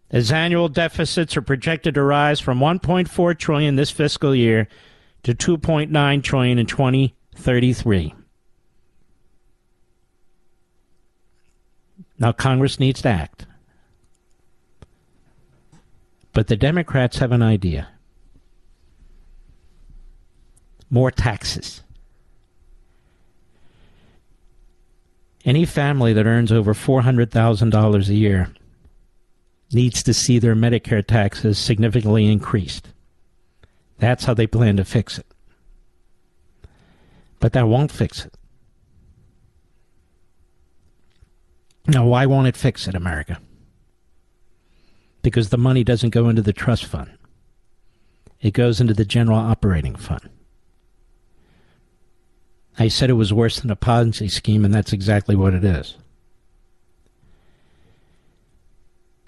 as annual deficits are projected to rise from $1.4 trillion this fiscal year to $2.9 trillion in 2033. Now, Congress needs to act. But the Democrats have an idea. More taxes. Any family that earns over $400,000 a year needs to see their Medicare taxes significantly increased. That's how they plan to fix it. But that won't fix it. Now, why won't it fix it, America? Because the money doesn't go into the trust fund. It goes into the general operating fund. I said it was worse than a Ponzi scheme, and that's exactly what it is.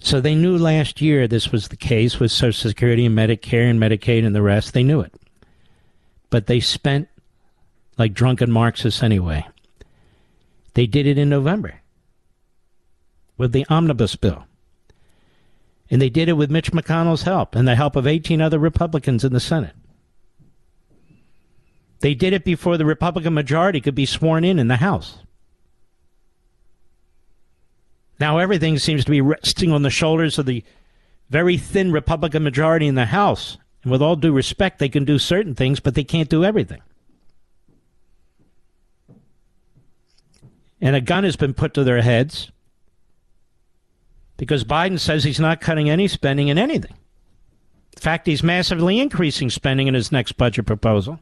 So they knew last year this was the case with Social Security and Medicare and Medicaid and the rest. They knew it. But they spent like drunken Marxists anyway. They did it in November with the omnibus bill. And they did it with Mitch McConnell's help and the help of 18 other Republicans in the Senate. They did it before the Republican majority could be sworn in the House. Now everything seems to be resting on the shoulders of the very thin Republican majority in the House. And with all due respect, they can do certain things, but they can't do everything. And a gun has been put to their heads because Biden says he's not cutting any spending in anything. In fact, he's massively increasing spending in his next budget proposal.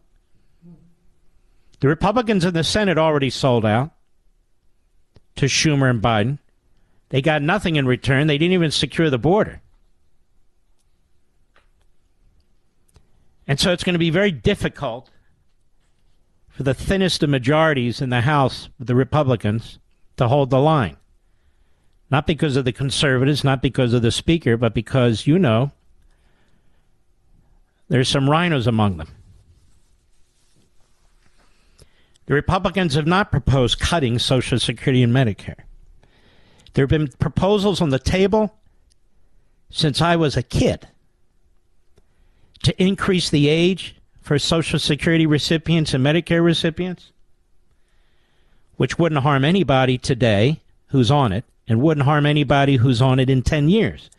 The Republicans in the Senate already sold out to Schumer and Biden. They got nothing in return. They didn't even secure the border. And so it's going to be very difficult for the thinnest of majorities in the House, the Republicans, to hold the line. Not because of the conservatives, not because of the speaker, but because, you know, there's some rhinos among them. The Republicans have not proposed cutting Social Security and Medicare. There have been proposals on the table since I was a kid to increase the age for Social Security recipients and Medicare recipients, which wouldn't harm anybody today who's on it and wouldn't harm anybody who's on it in 10 years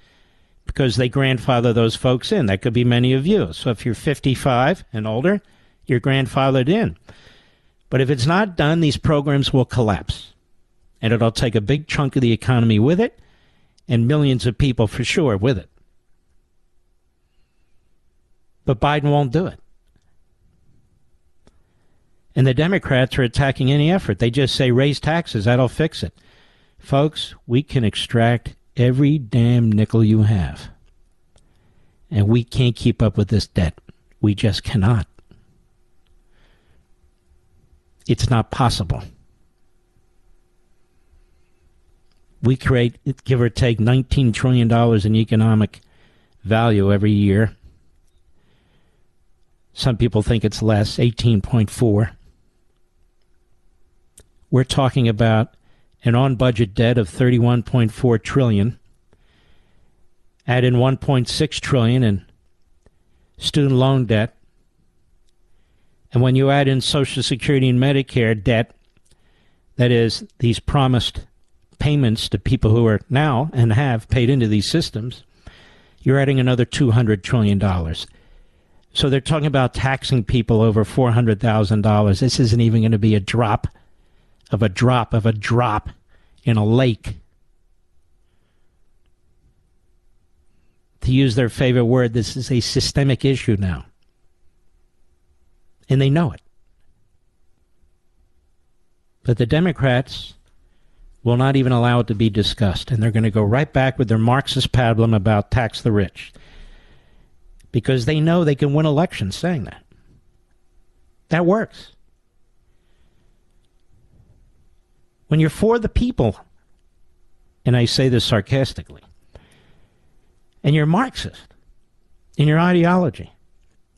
because they grandfather those folks in. That could be many of you. So if you're 55 and older, you're grandfathered in. But if it's not done, these programs will collapse. And it'll take a big chunk of the economy with it and millions of people for sure with it. But Biden won't do it. And the Democrats are attacking any effort. They just say, raise taxes, that'll fix it. Folks, we can extract every damn nickel you have. And we can't keep up with this debt. We just cannot. It's not possible. We create, give or take, $19 trillion in economic value every year. Some people think it's less, 18.4. We're talking about an on-budget debt of $31.4 trillion. Add in $1.6 trillion in student loan debt. And when you add in Social Security and Medicare debt, that is, these promised payments to people who are now and have paid into these systems, you're adding another $200 trillion. So they're talking about taxing people over $400,000. This isn't even going to be a drop of a drop of a drop in a lake. To use their favorite word, this is a systemic issue now. And they know it. But the Democrats will not even allow it to be discussed. And they're going to go right back with their Marxist pablum about tax the rich. Because they know they can win elections saying that. That works. When you're for the people, and I say this sarcastically, and you're Marxist in your ideology,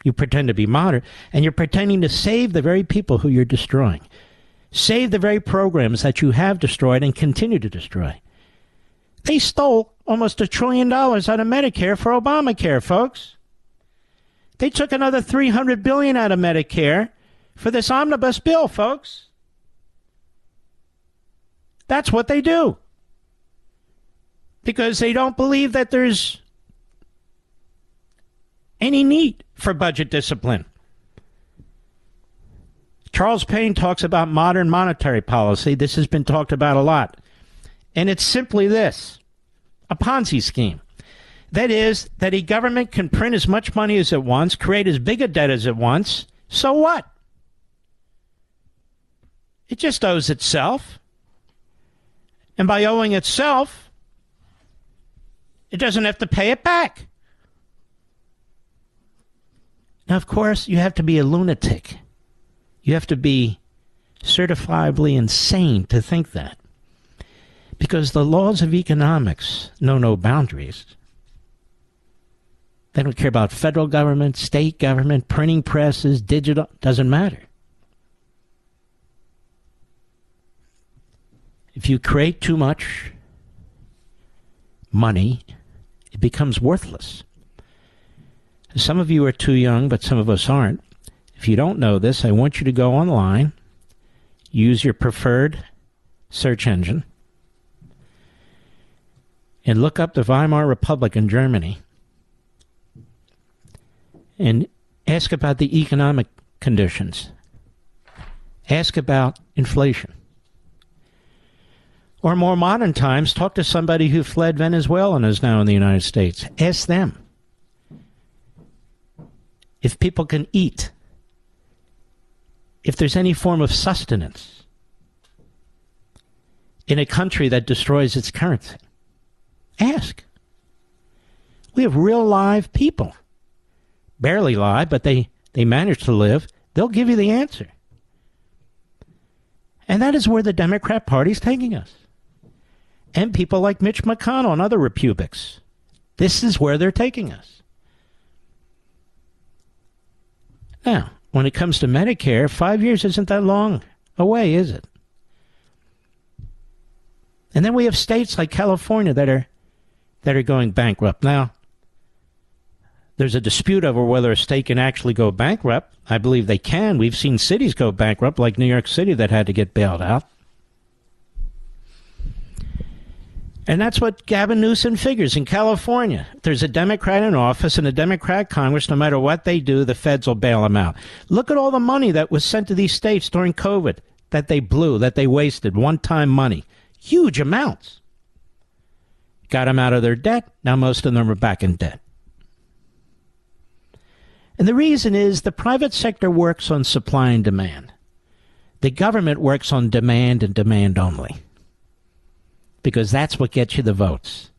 you pretend to be moderate, and you're pretending to save the very people who you're destroying. Save the very programs that you have destroyed and continue to destroy. They stole almost $1 trillion out of Medicare for Obamacare, folks. They took another $300 billion out of Medicare for this omnibus bill, folks. That's what they do. Because they don't believe that there's any need for budget discipline. Charles Payne talks about modern monetary policy. This has been talked about a lot. And it's simply this, a Ponzi scheme. That is, that a government can print as much money as it wants, create as big a debt as it wants. So what? It just owes itself. And by owing itself, it doesn't have to pay it back. Now, of course, you have to be a lunatic. You have to be certifiably insane to think that. Because the laws of economics know no boundaries. They don't care about federal government, state government, printing presses, digital, doesn't matter. If you create too much money, it becomes worthless. Some of you are too young, but some of us aren't. If you don't know this, I want you to go online, use your preferred search engine, and look up the Weimar Republic in Germany and ask about the economic conditions. Ask about inflation. Or more modern times, talk to somebody who fled Venezuela and is now in the United States. Ask them if people can eat, if there's any form of sustenance in a country that destroys its currency. Ask. We have real live people. Barely live, but they manage to live. They'll give you the answer. And that is where the Democrat Party is taking us. And people like Mitch McConnell and other Republics. This is where they're taking us. Now, when it comes to Medicare, 5 years isn't that long away, is it? And then we have states like California that are going bankrupt. Now, there's a dispute over whether a state can actually go bankrupt. I believe they can. We've seen cities go bankrupt, like New York City, that had to get bailed out. And that's what Gavin Newsom figures in California. There's a Democrat in office and a Democrat Congress. No matter what they do, the feds will bail them out. Look at all the money that was sent to these states during COVID that they blew, that they wasted, one-time money. Huge amounts. Got them out of their debt. Now most of them are back in debt. And the reason is the private sector works on supply and demand. The government works on demand and demand only. Because that's what gets you the votes.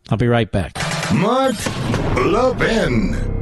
I'll be right back. Mark Levin.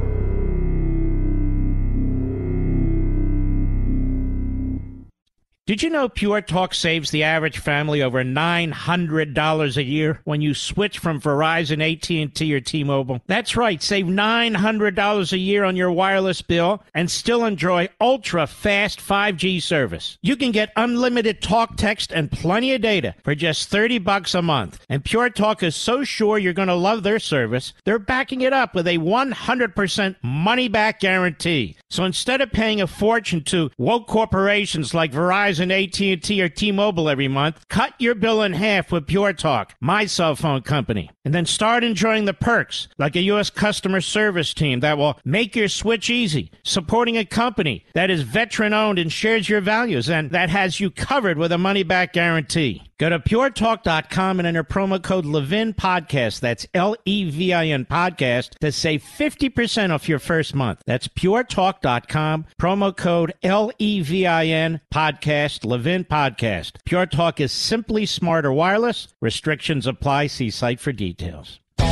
Did you know Pure Talk saves the average family over $900 a year when you switch from Verizon, AT&T, or T-Mobile? That's right, save $900 a year on your wireless bill and still enjoy ultra-fast 5G service. You can get unlimited talk, text, and plenty of data for just $30 a month. And Pure Talk is so sure you're going to love their service, they're backing it up with a 100% money-back guarantee. So instead of paying a fortune to woke corporations like Verizon, AT&T, or T-Mobile every month, cut your bill in half with Pure Talk, my cell phone company. And then start enjoying the perks, like a U.S. customer service team that will make your switch easy, supporting a company that is veteran-owned and shares your values, and that has you covered with a money-back guarantee. Go to puretalk.com and enter promo code Levin Podcast. That's Levin Podcast to save 50% off your first month. That's puretalk.com, promo code Levin Podcast, Levin Podcast. Pure Talk is simply smarter wireless. Restrictions apply. See site for details. I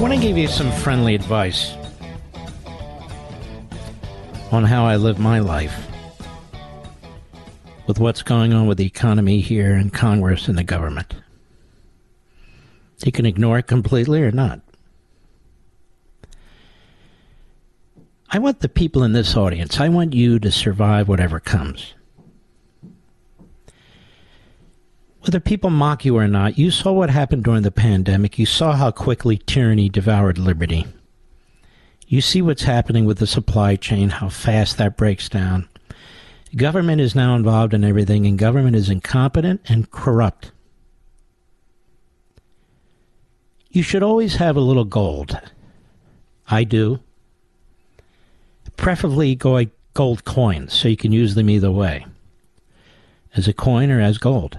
want to give you some friendly advice on how I live my life with what's going on with the economy here in Congress and the government. You can ignore it completely or not. I want the people in this audience, I want you to survive whatever comes. Whether people mock you or not, you saw what happened during the pandemic. You saw how quickly tyranny devoured liberty. You see what's happening with the supply chain, how fast that breaks down. Government is now involved in everything, and government is incompetent and corrupt. You should always have a little gold. I do. Preferably gold coins, so you can use them either way. As a coin or as gold.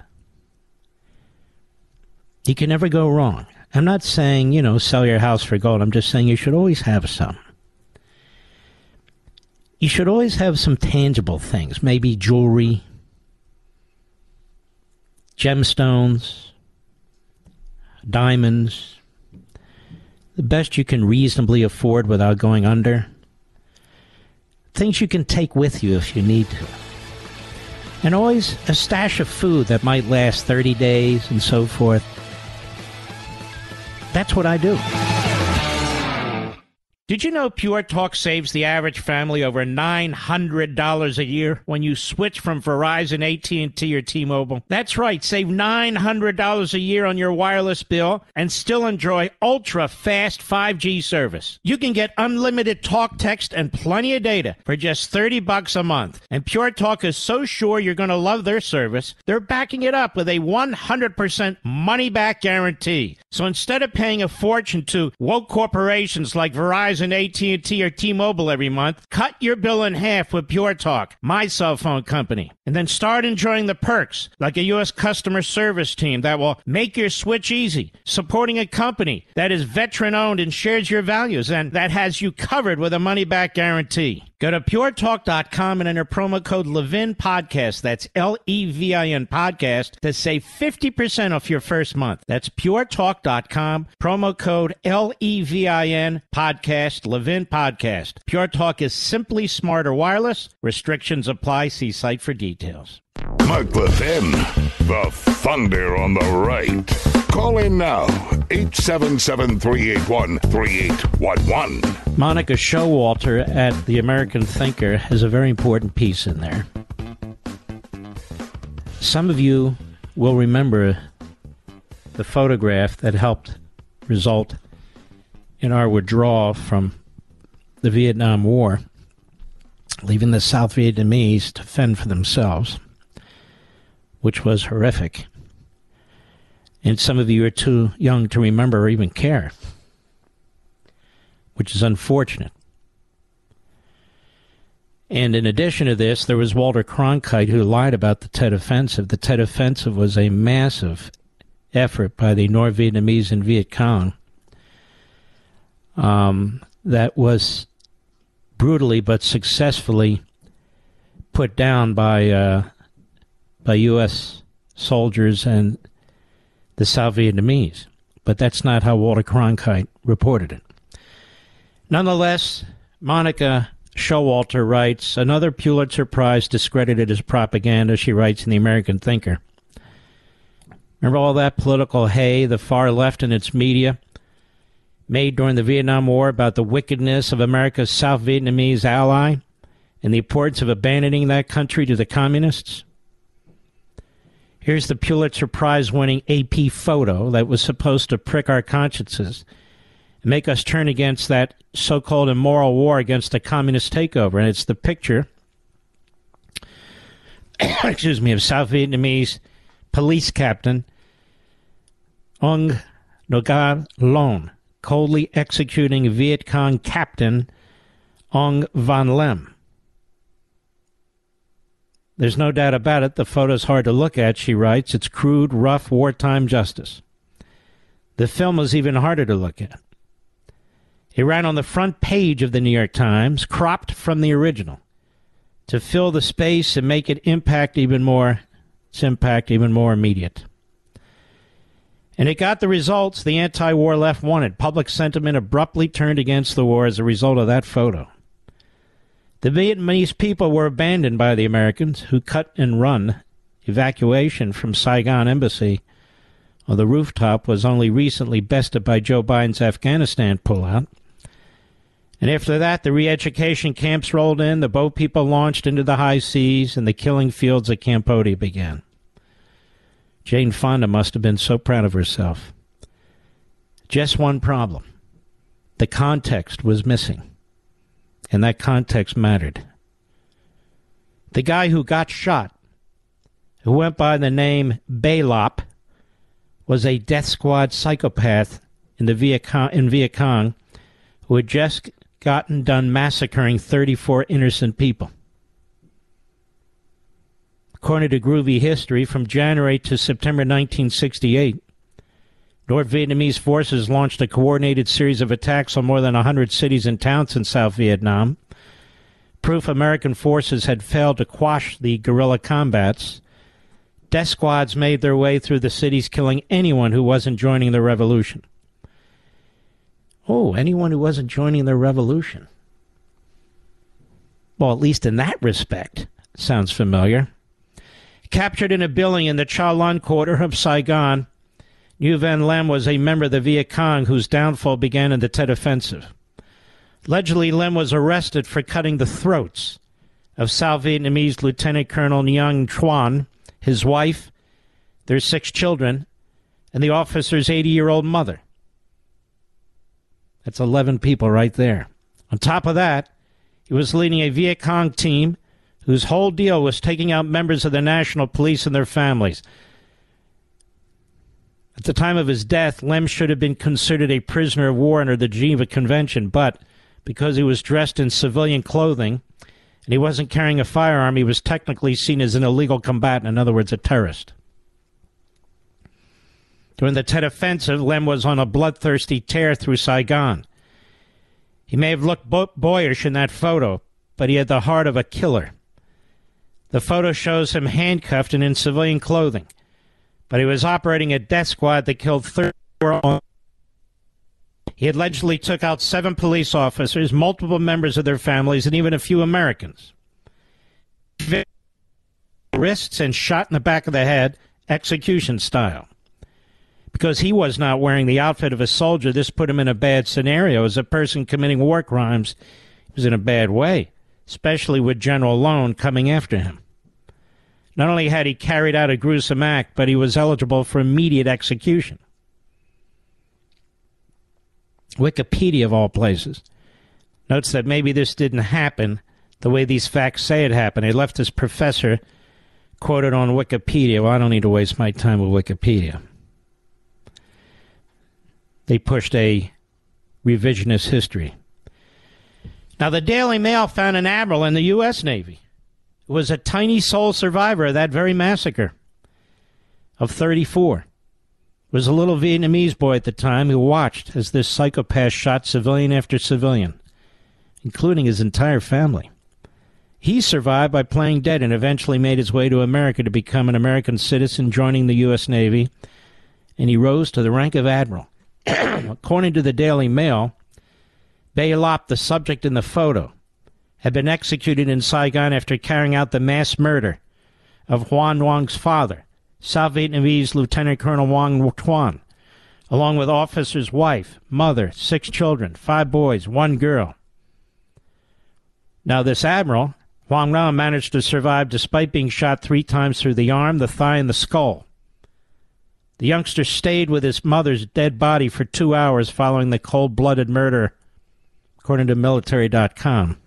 You can never go wrong. I'm not saying, sell your house for gold. I'm just saying you should always have some. You should always have some tangible things, maybe jewelry, gemstones, diamonds, the best you can reasonably afford without going under. Things you can take with you if you need to. And always a stash of food that might last 30 days and so forth. That's what I do. Did you know Pure Talk saves the average family over $900 a year when you switch from Verizon, AT&T, or T-Mobile? That's right, save $900 a year on your wireless bill and still enjoy ultra-fast 5G service. You can get unlimited talk, text, and plenty of data for just $30 a month. And Pure Talk is so sure you're going to love their service, they're backing it up with a 100% money-back guarantee. So instead of paying a fortune to woke corporations like Verizon, AT&T, or T-Mobile every month, cut your bill in half with Pure Talk, my cell phone company. And then start enjoying the perks, like a U.S. customer service team that will make your switch easy, supporting a company that is veteran-owned and shares your values, and that has you covered with a money-back guarantee. Go to puretalk.com and enter promo code Levin Podcast. That's Levin Podcast to save 50% off your first month. That's puretalk.com, promo code Levin Podcast, Levin Podcast. Pure Talk is simply smarter wireless. Restrictions apply. See site for details. Mark Levin, the thunder on the right. Call in now, 877-381-3811. Monica Showalter at the American Thinker has a very important piece in there. Some of you will remember the photograph that helped result in our withdrawal from the Vietnam War, leaving the South Vietnamese to fend for themselves, which was horrific. And some of you are too young to remember or even care, which is unfortunate. And in addition to this, there was Walter Cronkite who lied about the Tet Offensive. The Tet Offensive was a massive effort by the North Vietnamese and Viet Cong that was brutally but successfully put down by U.S. soldiers and the South Vietnamese. But that's not how Walter Cronkite reported it. Nonetheless, Monica Showalter writes, another Pulitzer Prize discredited as propaganda, she writes in the American Thinker. Remember all that political hay the far left and its media made during the Vietnam War about the wickedness of America's South Vietnamese ally and the importance of abandoning that country to the communists? Here's the Pulitzer Prize-winning AP photo that was supposed to prick our consciences and make us turn against that so-called immoral war against the communist takeover. And it's the picture, excuse me, of South Vietnamese police captain Ong Ngoc Loan coldly executing Viet Cong captain Ong Van Lem. There's no doubt about it. The photo's hard to look at, she writes. It's crude, rough, wartime justice. The film is even harder to look at. It ran on the front page of the New York Times, cropped from the original, to fill the space and make its impact even more immediate. And it got the results the anti-war left wanted. Public sentiment abruptly turned against the war as a result of that photo. The Vietnamese people were abandoned by the Americans, who cut and run evacuation from Saigon embassy on the rooftop was only recently bested by Joe Biden's Afghanistan pullout. And after that, the re-education camps rolled in, the boat people launched into the high seas, and the killing fields at Cambodia began. Jane Fonda must have been so proud of herself. Just one problem. The context was missing. And that context mattered. The guy who got shot, who went by the name Baylop, was a death squad psychopath in the Viet Cong who had just gotten done massacring 34 innocent people. According to Groovy History, from January to September 1968, North Vietnamese forces launched a coordinated series of attacks on more than 100 cities and towns in South Vietnam. Proof American forces had failed to quash the guerrilla combats. Death squads made their way through the cities, killing anyone who wasn't joining the revolution. Oh, anyone who wasn't joining the revolution. Well, at least in that respect, sounds familiar. Captured in a building in the Cha Lon quarter of Saigon, Nguyen Van Lem was a member of the Viet Cong whose downfall began in the Tet Offensive. Allegedly, Lem was arrested for cutting the throats of South Vietnamese Lieutenant Colonel Nguyen Truan, his wife, their 6 children, and the officer's 80-year-old mother. That's 11 people right there. On top of that, he was leading a Viet Cong team whose whole deal was taking out members of the national police and their families. At the time of his death, Lem should have been considered a prisoner of war under the Geneva Convention, but because he was dressed in civilian clothing and he wasn't carrying a firearm, he was technically seen as an illegal combatant, in other words, a terrorist. During the Tet Offensive, Lem was on a bloodthirsty tear through Saigon. He may have looked boyish in that photo, but he had the heart of a killer. The photo shows him handcuffed and in civilian clothing, but he was operating a death squad that killed 34. He allegedly took out 7 police officers, multiple members of their families, and even a few Americans. Wrists and shot in the back of the head, execution style. Because he was not wearing the outfit of a soldier, this put him in a bad scenario. As a person committing war crimes, he was in a bad way, especially with General Lone coming after him. Not only had he carried out a gruesome act, but he was eligible for immediate execution. Wikipedia, of all places, notes that maybe this didn't happen the way these facts say it happened. A leftist professor quoted on Wikipedia. Well, I don't need to waste my time with Wikipedia. They pushed a revisionist history. Now, the Daily Mail found an admiral in the U.S. Navy who was a tiny sole survivor of that very massacre of 34. Was a little Vietnamese boy at the time who watched as this psychopath shot civilian after civilian, including his entire family. He survived by playing dead and eventually made his way to America to become an American citizen, joining the U.S. Navy, and he rose to the rank of admiral. According to the Daily Mail, Bay Lop, the subject in the photo, had been executed in Saigon after carrying out the mass murder of Hoan Nguyen's father, South Vietnamese Lieutenant Colonel Nguyen Truan, along with officer's wife, mother, 6 children, 5 boys, 1 girl. Now, this admiral, Hoan Nguyen, managed to survive despite being shot 3 times through the arm, the thigh, and the skull. The youngster stayed with his mother's dead body for 2 hours following the cold-blooded murder, according to military.com.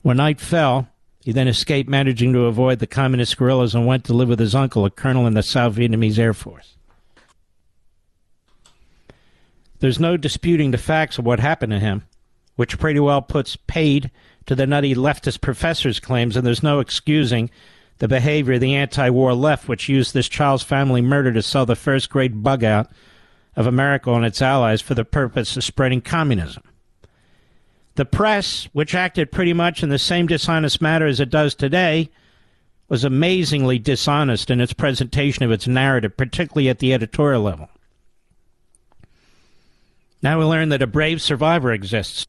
When night fell, he then escaped, managing to avoid the communist guerrillas, and went to live with his uncle, a colonel in the South Vietnamese Air Force. There's no disputing the facts of what happened to him, which pretty well puts paid to the nutty leftist professor's claims, and there's no excusing the behavior of the anti-war left, which used this child's family murder to sell the first great bug-out of America and its allies for the purpose of spreading communism. The press, which acted pretty much in the same dishonest manner as it does today, was amazingly dishonest in its presentation of its narrative, particularly at the editorial level. Now we learn that a brave survivor exists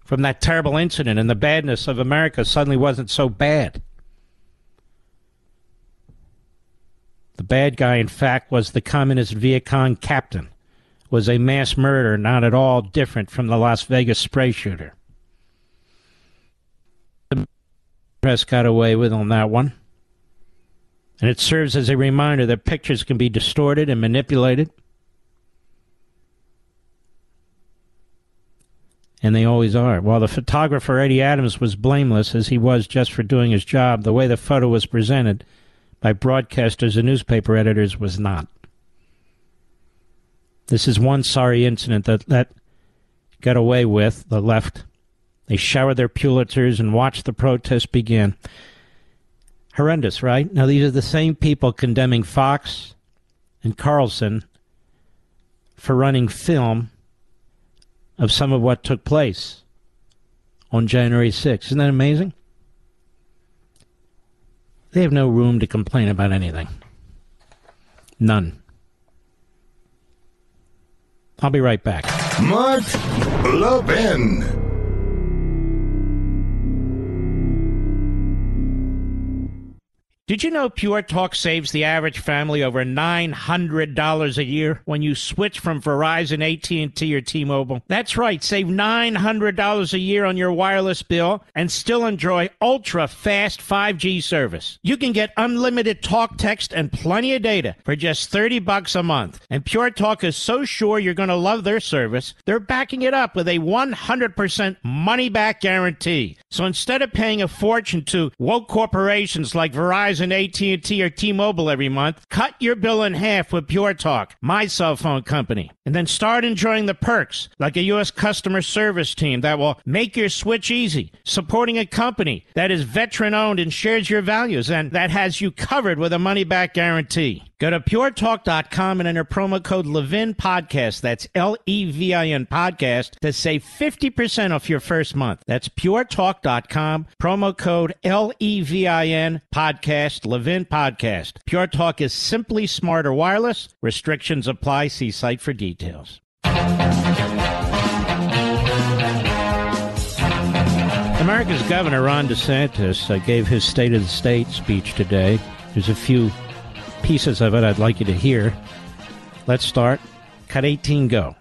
from that terrible incident, and the badness of America suddenly wasn't so bad. The bad guy, in fact, was the communist Viet Cong captain. Was a mass murder not at all different from the Las Vegas spray shooter. The press got away with on that one. And it serves as a reminder that pictures can be distorted and manipulated. And they always are. While the photographer Eddie Adams was blameless, as he was just for doing his job, the way the photo was presented by broadcasters and newspaper editors was not. This is one sorry incident that got away with the left. They showered their Pulitzers and watched the protests begin. Horrendous, right? Now, these are the same people condemning Fox and Carlson for running film of some of what took place on January 6th. Isn't that amazing? They have no room to complain about anything. None. I'll be right back. Mark Levin. Did you know Pure Talk saves the average family over $900 a year when you switch from Verizon, AT&T, or T-Mobile? That's right, save $900 a year on your wireless bill and still enjoy ultra-fast 5G service. You can get unlimited talk, text, and plenty of data for just $30 a month. And Pure Talk is so sure you're going to love their service, they're backing it up with a 100% money-back guarantee. So instead of paying a fortune to woke corporations like Verizon, AT&T, or T-Mobile every month, cut your bill in half with Pure Talk, my cell phone company, and then start enjoying the perks like a U.S. customer service team that will make your switch easy, supporting a company that is veteran-owned and shares your values and that has you covered with a money-back guarantee. Go to puretalk.com and enter promo code Levin Podcast. That's Levin Podcast to save 50% off your first month. That's puretalk.com, promo code Levin Podcast, Levin Podcast. Pure Talk is simply smarter wireless. Restrictions apply. See site for details. America's Governor Ron DeSantis gave his State of the State speech today. There's a few pieces of it I'd like you to hear. Let's start. Cut 18, go.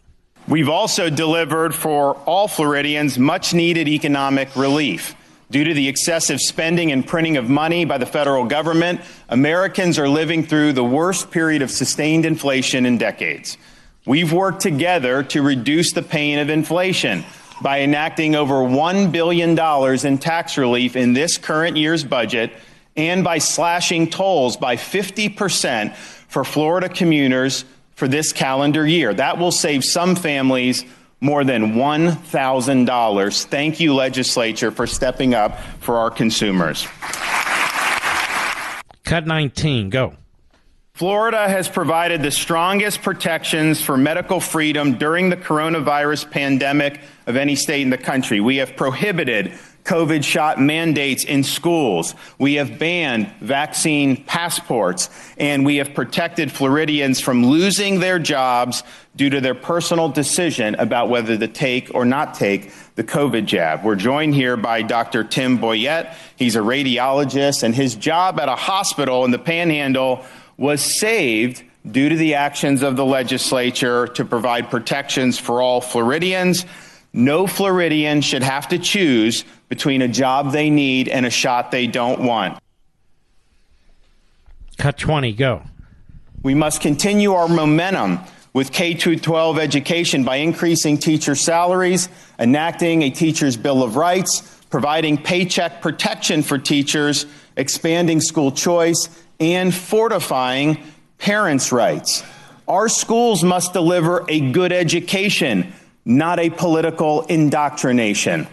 We've also delivered for all Floridians much-needed economic relief. Due to the excessive spending and printing of money by the federal government, Americans are living through the worst period of sustained inflation in decades. We've worked together to reduce the pain of inflation by enacting over $1 billion in tax relief in this current year's budget and by slashing tolls by 50% for Florida commuters for this calendar year. That will save some families more than $1,000. Thank you, legislature, for stepping up for our consumers. Cut 19, go. Florida has provided the strongest protections for medical freedom during the coronavirus pandemic of any state in the country. We have prohibited COVID shot mandates in schools. We have banned vaccine passports, and we have protected Floridians from losing their jobs due to their personal decision about whether to take or not take the COVID jab. We're joined here by Dr. Tim Boyette. He's a radiologist, and his job at a hospital in the Panhandle was saved due to the actions of the legislature to provide protections for all Floridians. No Floridian should have to choose between a job they need and a shot they don't want. Cut 20, go. We must continue our momentum with K-12 education by increasing teacher salaries, enacting a teacher's Bill of Rights, providing paycheck protection for teachers, expanding school choice, and fortifying parents' rights. Our schools must deliver a good education, not a political indoctrination.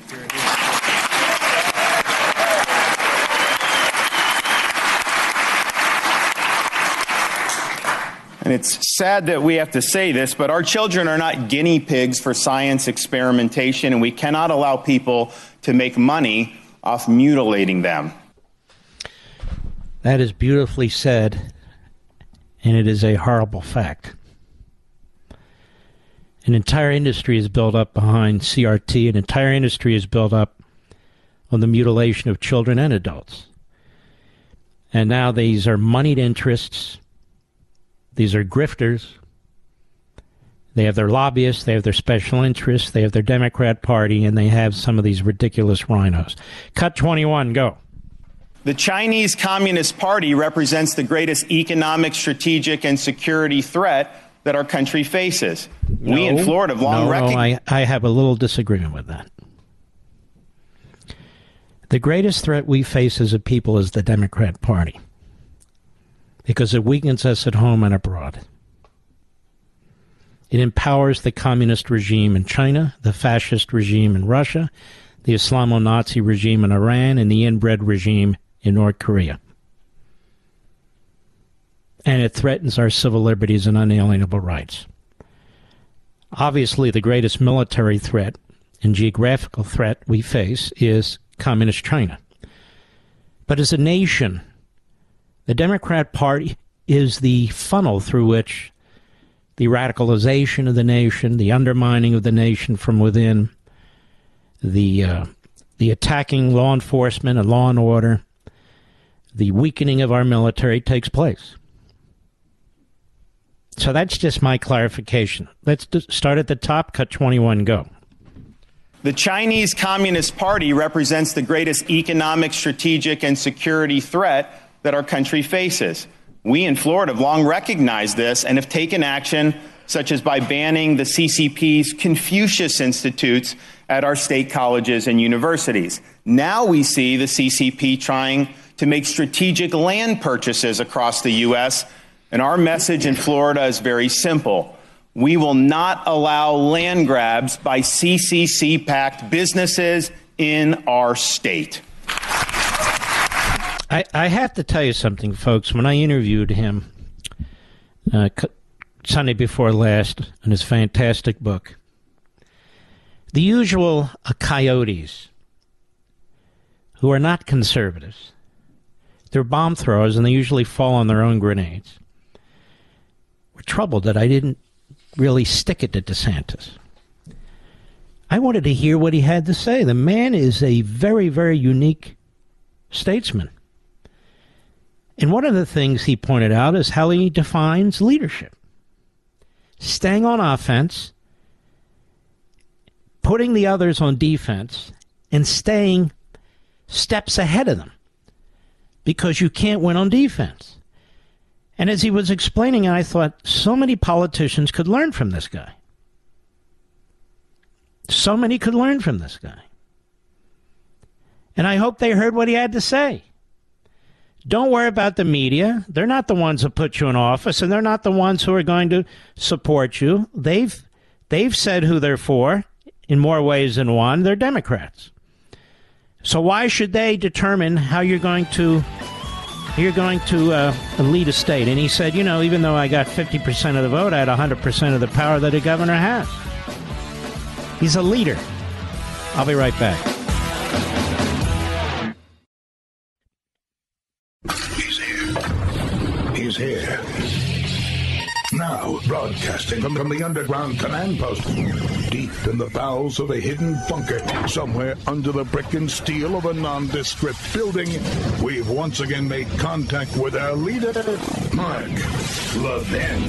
And it's sad that we have to say this, but our children are not guinea pigs for science experimentation, and we cannot allow people to make money off mutilating them. That is beautifully said, and it is a horrible fact. An entire industry is built up behind CRT. An entire industry is built up on the mutilation of children and adults. And now these are moneyed interests. These are grifters. They have their lobbyists. They have their special interests. They have their Democrat Party, and they have some of these ridiculous rhinos. Cut 21, go. The Chinese Communist Party represents the greatest economic, strategic, and security threat that our country faces. We in Florida have long recognized... I have a little disagreement with that. The greatest threat we face as a people is the Democrat Party, because it weakens us at home and abroad. It empowers the communist regime in China, the fascist regime in Russia, the Islamo-Nazi regime in Iran, and the inbred regime in North Korea. And it threatens our civil liberties and unalienable rights. Obviously, the greatest military threat and geographical threat we face is communist China. But as a nation, the Democrat Party is the funnel through which the radicalization of the nation, the undermining of the nation from within, the attacking law enforcement and law and order, the weakening of our military takes place. So that's just my clarification. Let's start at the top, cut 21, go. The Chinese Communist Party represents the greatest economic, strategic, and security threat that our country faces. We in Florida have long recognized this and have taken action, such as by banning the CCP's Confucius Institutes at our state colleges and universities. Now we see the CCP trying to make strategic land purchases across the U.S., and our message in Florida is very simple. We will not allow land grabs by CCC-backed businesses in our state. I have to tell you something, folks. When I interviewed him Sunday before last in his fantastic book, the usual coyotes who are not conservatives, they're bomb throwers and they usually fall on their own grenades, were troubled that I didn't really stick it to DeSantis. I wanted to hear what he had to say. The man is a very, very unique statesman. And one of the things he pointed out is how he defines leadership. Staying on offense, putting the others on defense, and staying steps ahead of them. Because you can't win on defense. And as he was explaining, I thought so many politicians could learn from this guy. So many could learn from this guy. And I hope they heard what he had to say. Don't worry about the media. They're not the ones who put you in office, and they're not the ones who are going to support you. They've said who they're for in more ways than one. They're Democrats. So why should they determine how you're going to lead a state? And he said, even though I got 50% of the vote, I had 100% of the power that a governor has. He's a leader. I'll be right back. He's here. Now, broadcasting from the underground command post, deep in the bowels of a hidden bunker, somewhere under the brick and steel of a nondescript building, we've once again made contact with our leader, Mark Levin.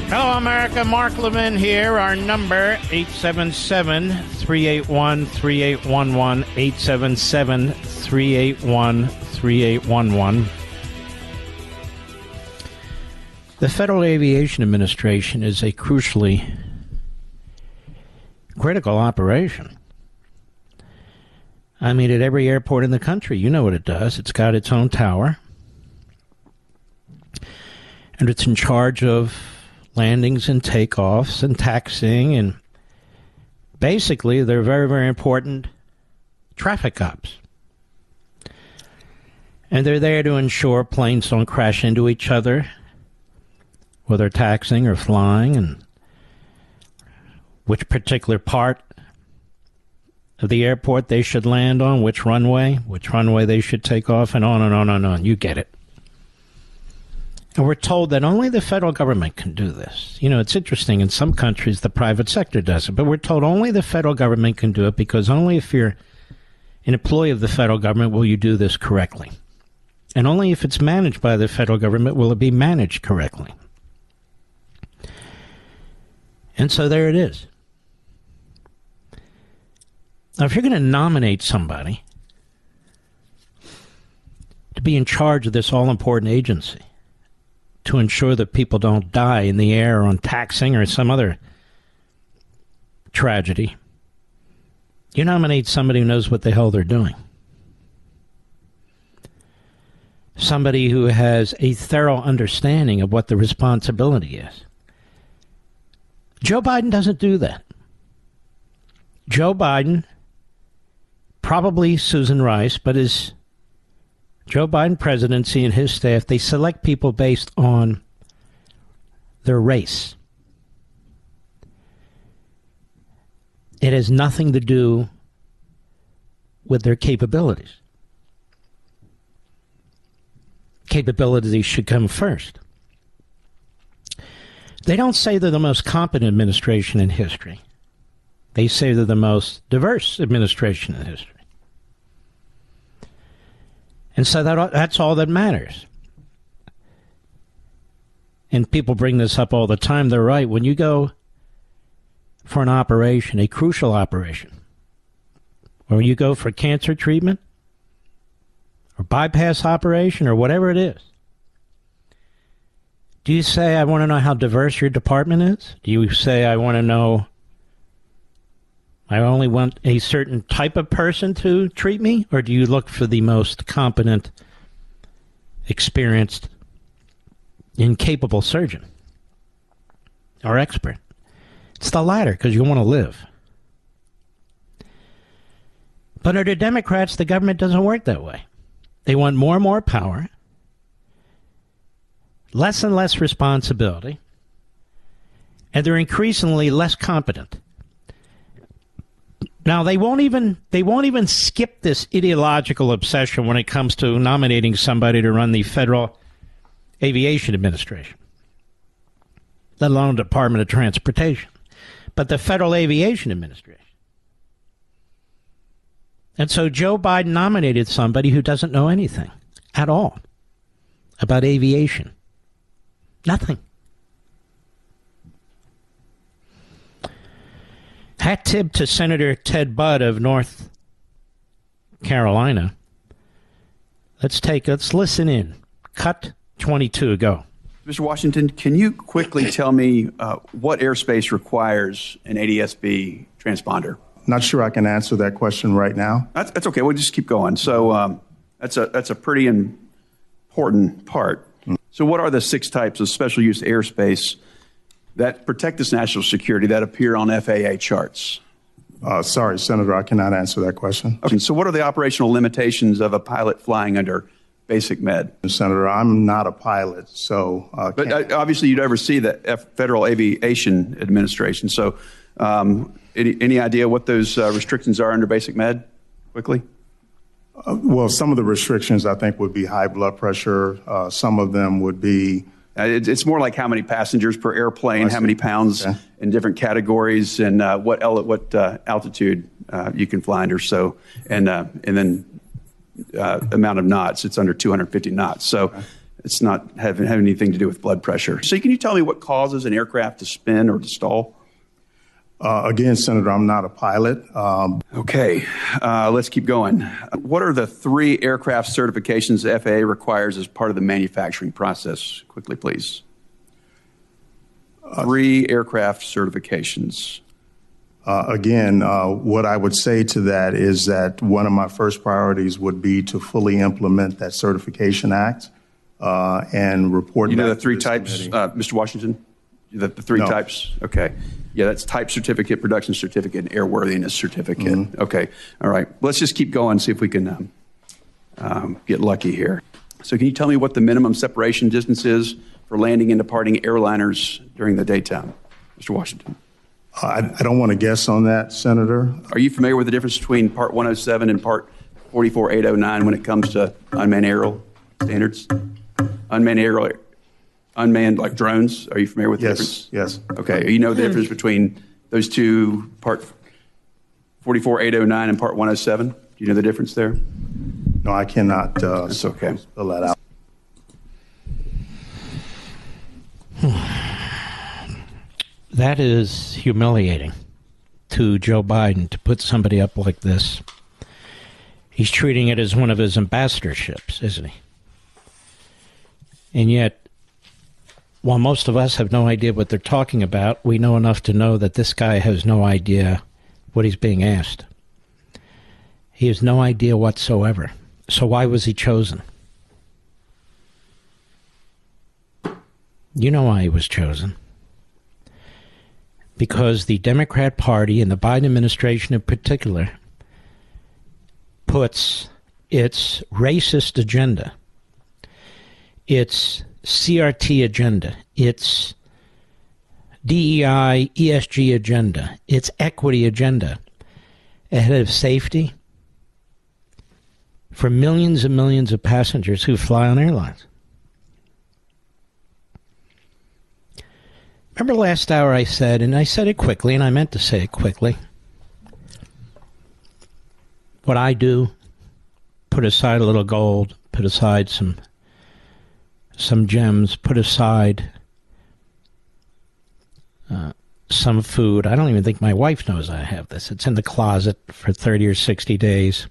Hello, America. Mark Levin here. Our number, 877-381-3811, 877-381-3811. The Federal Aviation Administration is a crucially critical operation. I mean, at every airport in the country, you know what it does. It's got its own tower, and it's in charge of landings and takeoffs and taxiing, and basically they're very, very important traffic cops. And they're there to ensure planes don't crash into each other, whether taxiing or flying, and which particular part of the airport they should land on, which runway they should take off, and on and on and on. You get it. And we're told that only the federal government can do this. It's interesting. In some countries, the private sector does it. But we're told only the federal government can do it because only if you're an employee of the federal government will you do this correctly. And only if it's managed by the federal government will it be managed correctly. And so there it is. Now, if you're going to nominate somebody to be in charge of this all-important agency, to ensure that people don't die in the air or on taxing or some other tragedy, you nominate somebody who knows what the hell they're doing. Somebody who has a thorough understanding of what the responsibility is. Joe Biden doesn't do that. Joe Biden, probably Susan Rice, but his Joe Biden presidency and his staff, they select people based on their race. It has nothing to do with their capabilities. Capabilities should come first. They don't say they're the most competent administration in history. They say they're the most diverse administration in history. And so that's all that matters. And people bring this up all the time. They're right. When you go for an operation, a crucial operation, or when you go for cancer treatment, or bypass operation, or whatever it is, do you say, I want to know how diverse your department is? Do you say, I want to know, I only want a certain type of person to treat me? Or do you look for the most competent, experienced, incapable surgeon or expert? It's the latter, because you want to live. But under Democrats, the government doesn't work that way. They want more and more power, less and less responsibility, and they're increasingly less competent. Now, they won't even skip this ideological obsession when it comes to nominating somebody to run the Federal Aviation Administration, let alone the Department of Transportation, but the Federal Aviation Administration. And so Joe Biden nominated somebody who doesn't know anything at all about aviation. Nothing. Hat tip to Senator Ted Budd of North Carolina. Let's listen in. Cut 22, go. Mr. Washington, can you quickly tell me what airspace requires an ADS-B transponder? Not sure I can answer that question right now. That's okay. We'll just keep going. So that's a pretty important part. So what are the 6 types of special use airspace that protect this national security that appear on FAA charts? Sorry, Senator, I cannot answer that question. Okay. So what are the operational limitations of a pilot flying under basic med? Senator, I'm not a pilot, so... but obviously you'd oversee the Federal Aviation Administration. So any idea what those restrictions are under basic med, quickly? Well, some of the restrictions, I think, would be high blood pressure. Some of them would be... It's more like how many passengers per airplane, how many pounds in different categories, and what altitude you can fly under. So, and then amount of knots. It's under 250 knots. So it's not having anything to do with blood pressure. So can you tell me what causes an aircraft to spin or to stall? Again, Senator, I'm not a pilot. Okay, let's keep going. What are the 3 aircraft certifications the FAA requires as part of the manufacturing process? Quickly, please. 3 aircraft certifications. Again, what I would say to that is that one of my first priorities would be to fully implement that Certification Act and report. You know the 3 types, Mr. Washington? The 3 types? Okay. Yeah, that's type certificate, production certificate, and airworthiness certificate. Mm-hmm. Okay. All right. Let's just keep going, see if we can get lucky here. So can you tell me what the minimum separation distance is for landing and departing airliners during the daytime, Mr. Washington? I don't want to guess on that, Senator. Are you familiar with the difference between Part 107 and Part 44809 when it comes to unmanned aerial standards? Unmanned like drones? Are you familiar with the difference? Yes. Okay. You know the difference between those two, Part 44809 and Part 107? Do you know the difference there? No, I cannot That's okay. Spell that out. That is humiliating to Joe Biden to put somebody up like this. He's treating it as one of his ambassadorships, isn't he? And yet, while most of us have no idea what they're talking about, we know enough to know that this guy has no idea what he's being asked. He has no idea whatsoever. So why was he chosen? You know why he was chosen. Because the Democrat Party and the Biden administration in particular puts its racist agenda, its CRT agenda, its DEI, ESG agenda, its equity agenda ahead of safety for millions and millions of passengers who fly on airlines. Remember last hour I said, and I said it quickly, and I meant to say it quickly, what I do put aside a little gold, put aside some gems, put aside some food. I don't even think my wife knows I have this. It's in the closet for 30 or 60 days.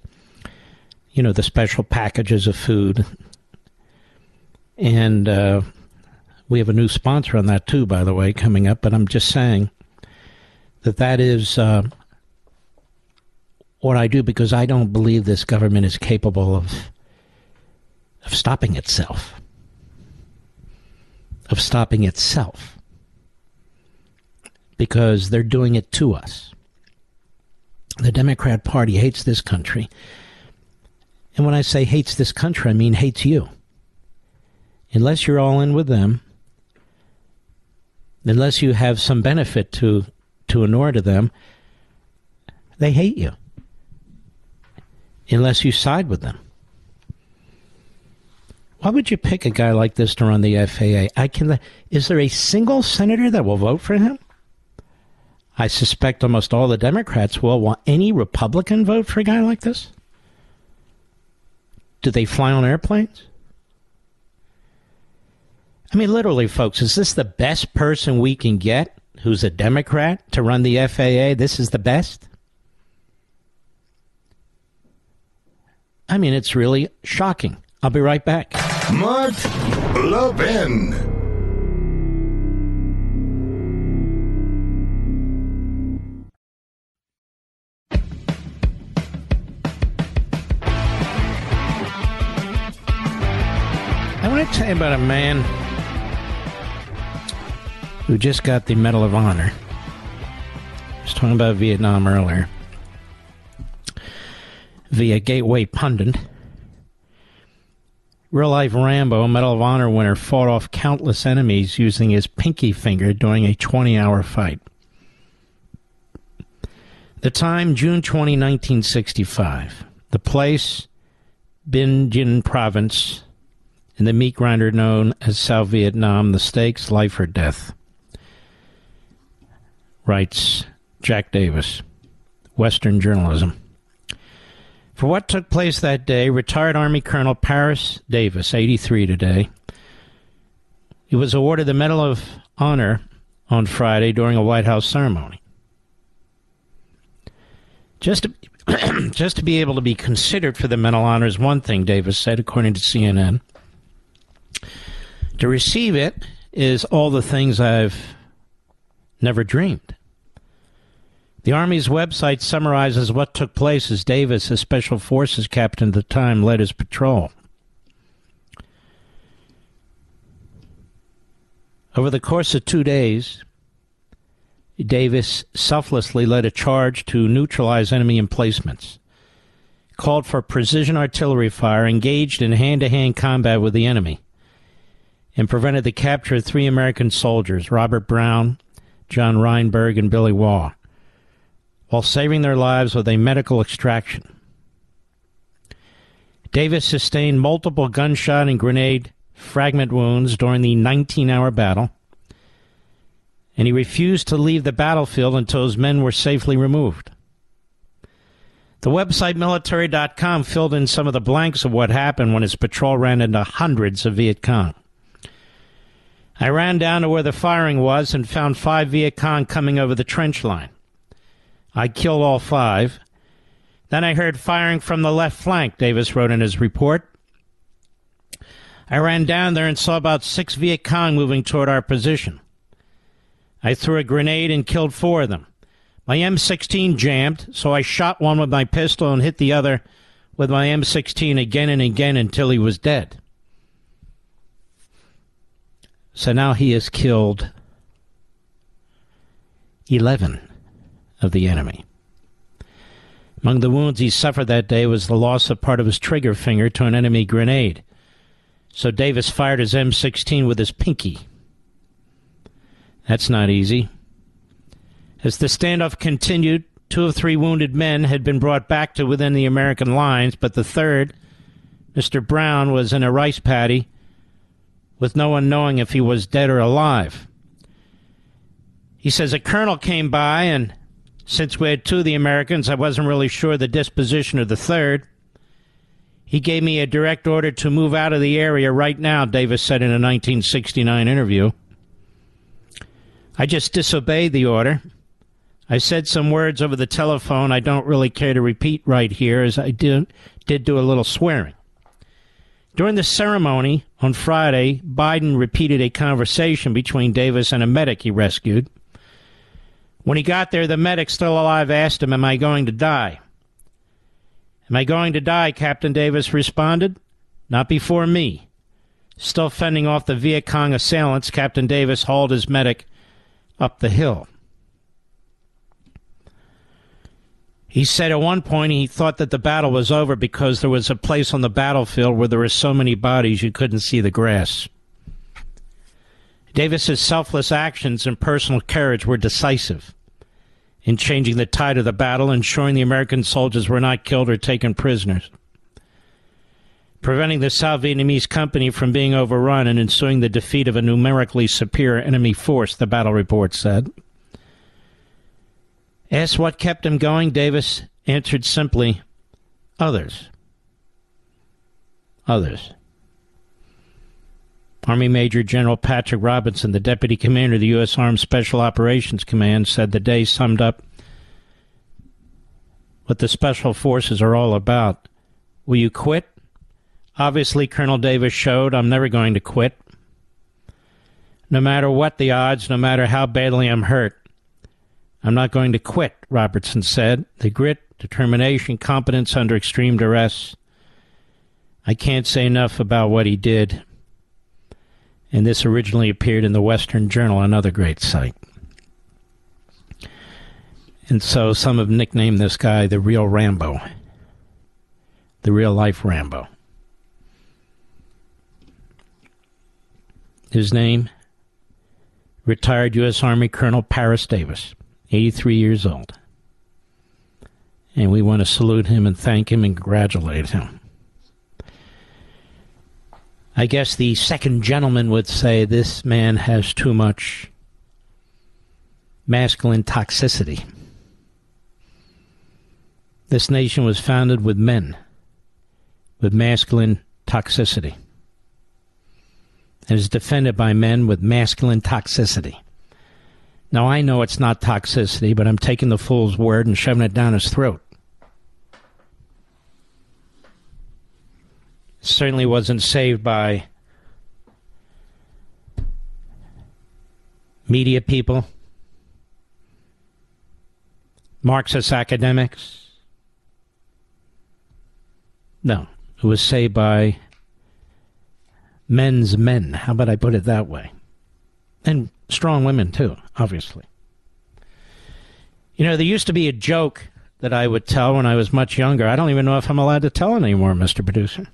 You know, the special packages of food. And we have a new sponsor on that too, by the way, coming up. But I'm just saying that is what I do, because I don't believe this government is capable of stopping itself. Of stopping itself. Because they're doing it to us. The Democrat Party hates this country. And when I say hates this country, I mean hates you. Unless you're all in with them, unless you have some benefit to inure to them, they hate you. Unless you side with them. Why would you pick a guy like this to run the FAA? Is there a single senator that will vote for him? I suspect almost all the Democrats will. Will any Republican vote for a guy like this? Do they fly on airplanes? I mean, literally, folks, is this the best person we can get who's a Democrat to run the FAA? This is the best? I mean, it's really shocking. I'll be right back. Mark Levin. I want to tell you about a man who just got the Medal of Honor. I was talking about Vietnam earlier. Via Gateway Pundit. Real-life Rambo, Medal of Honor winner, fought off countless enemies using his pinky finger during a 20-hour fight. The time, June 20, 1965. The place, Binh Dinh Province, in the meat grinder known as South Vietnam. The stakes, life or death. Writes Jack Davis, Western Journalism. For what took place that day, retired Army Colonel Paris Davis, 83 today, he was awarded the Medal of Honor on Friday during a White House ceremony. Just to be able to be considered for the Medal of Honor is one thing, Davis said, according to CNN. To receive it is all the things I've never dreamed. The Army's website summarizes what took place as Davis, a Special Forces captain at the time, led his patrol. Over the course of 2 days, Davis selflessly led a charge to neutralize enemy emplacements, called for precision artillery fire, engaged in hand-to-hand combat with the enemy, and prevented the capture of 3 American soldiers, Robert Brown, John Reinberg, and Billy Waugh, while saving their lives with a medical extraction. Davis sustained multiple gunshot and grenade fragment wounds during the 19-hour battle, and he refused to leave the battlefield until his men were safely removed. The website military.com filled in some of the blanks of what happened when his patrol ran into hundreds of Viet Cong. I ran down to where the firing was and found 5 Viet Cong coming over the trench line. I killed all 5. Then I heard firing from the left flank, Davis wrote in his report. I ran down there and saw about 6 Viet Cong moving toward our position. I threw a grenade and killed 4 of them. My M16 jammed, so I shot one with my pistol and hit the other with my M16 again and again until he was dead. So now he has killed 11 of the enemy. Among the wounds he suffered that day was the loss of part of his trigger finger to an enemy grenade. So Davis fired his M16 with his pinky. That's not easy. As the standoff continued, 2 of 3 wounded men had been brought back to within the American lines, but the third, Mr. Brown, was in a rice paddy with no one knowing if he was dead or alive. He says a colonel came by, and since we had 2 of the Americans, I wasn't really sure the disposition of the third. He gave me a direct order to move out of the area right now, Davis said in a 1969 interview. I just disobeyed the order. I said some words over the telephone I don't really care to repeat right here, as I did do a little swearing. During the ceremony on Friday, Biden repeated a conversation between Davis and a medic he rescued. When he got there, the medic, still alive, asked him, "Am I going to die?" "Am I going to die?" Captain Davis responded. "Not before me." Still fending off the Viet Cong assailants, Captain Davis hauled his medic up the hill. He said at one point he thought that the battle was over because there was a place on the battlefield where there were so many bodies you couldn't see the grass. Davis's selfless actions and personal courage were decisive in changing the tide of the battle, ensuring the American soldiers were not killed or taken prisoners, preventing the South Vietnamese company from being overrun and ensuing the defeat of a numerically superior enemy force, the battle report said. Asked what kept him going, Davis answered simply, others. Others. Army Major General Patrick Robinson, the deputy commander of the U.S. Armed Special Operations Command, said the day summed up what the special forces are all about. Will you quit? Obviously, Colonel Davis showed I'm never going to quit. No matter what the odds, no matter how badly I'm hurt, I'm not going to quit, Robertson said. The grit, determination, competence under extreme duress. I can't say enough about what he did. And this originally appeared in the Western Journal, another great site. And so some have nicknamed this guy the real Rambo. The real-life Rambo. His name, retired U.S. Army Colonel Paris Davis, 83 years old. And we want to salute him and thank him and congratulate him. I guess the second gentleman would say this man has too much masculine toxicity. This nation was founded with men with masculine toxicity and is defended by men with masculine toxicity. Now, I know it's not toxicity, but I'm taking the fool's word and shoving it down his throat. Certainly wasn't saved by media people, Marxist academics. No, it was saved by men's men. How about I put it that way? And strong women, too, obviously. You know, there used to be a joke that I would tell when I was much younger. I don't even know if I'm allowed to tell it anymore, Mr. Producer.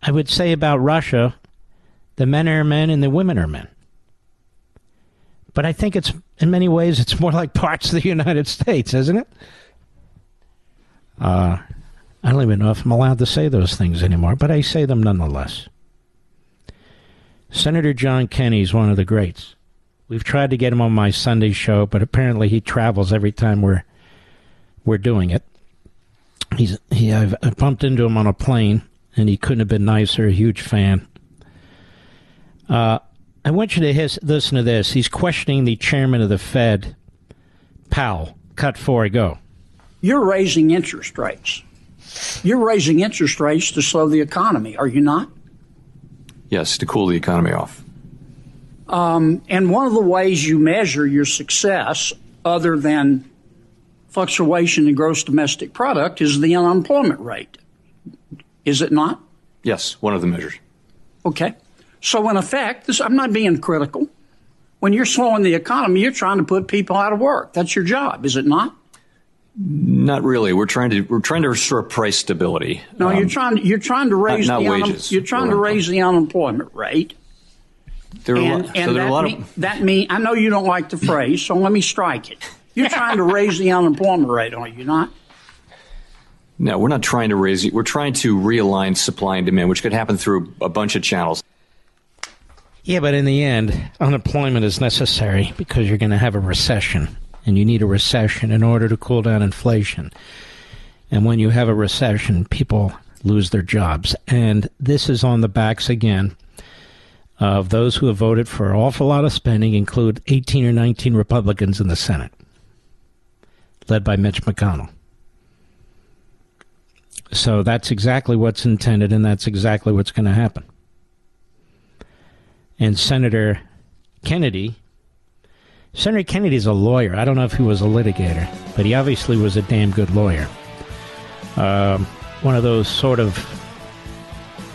I would say about Russia, the men are men and the women are men. But I think it's, in many ways, it's more like parts of the United States, isn't it? I don't even know if I'm allowed to say those things anymore, but I say them nonetheless. Senator John Kenney is one of the greats. We've tried to get him on my Sunday show, but apparently he travels every time we're doing it. I've bumped into him on a plane, and he couldn't have been nicer, a huge fan. I want you to listen to this. He's questioning the chairman of the Fed, Powell. Cut 4, go. You're raising interest rates. You're raising interest rates to slow the economy, are you not? Yes, to cool the economy off. And one of the ways you measure your success, other than fluctuation in gross domestic product, is the unemployment rate. Is it not? Yes, one of the measures. Okay. So in effect, I'm not being critical. When you're slowing the economy, you're trying to put people out of work. That's your job, is it not? Not really. We're trying to restore price stability. No, you're trying to raise not wages. You're trying to raise the unemployment rate. That means I know you don't like the phrase, so let me strike it. You're trying to raise the unemployment rate, are you not? No, we're not trying to raise it. We're trying to realign supply and demand, which could happen through a bunch of channels. Yeah, but in the end, unemployment is necessary because you're going to have a recession. and you need a recession in order to cool down inflation. And when you have a recession, people lose their jobs. And this is on the backs, again, of those who have voted for an awful lot of spending, include 18 or 19 Republicans in the Senate, led by Mitch McConnell. So that's exactly what's intended, and that's exactly what's going to happen. And Senator Kennedy's a lawyer. I don't know if he was a litigator, but he obviously was a damn good lawyer. One of those sort of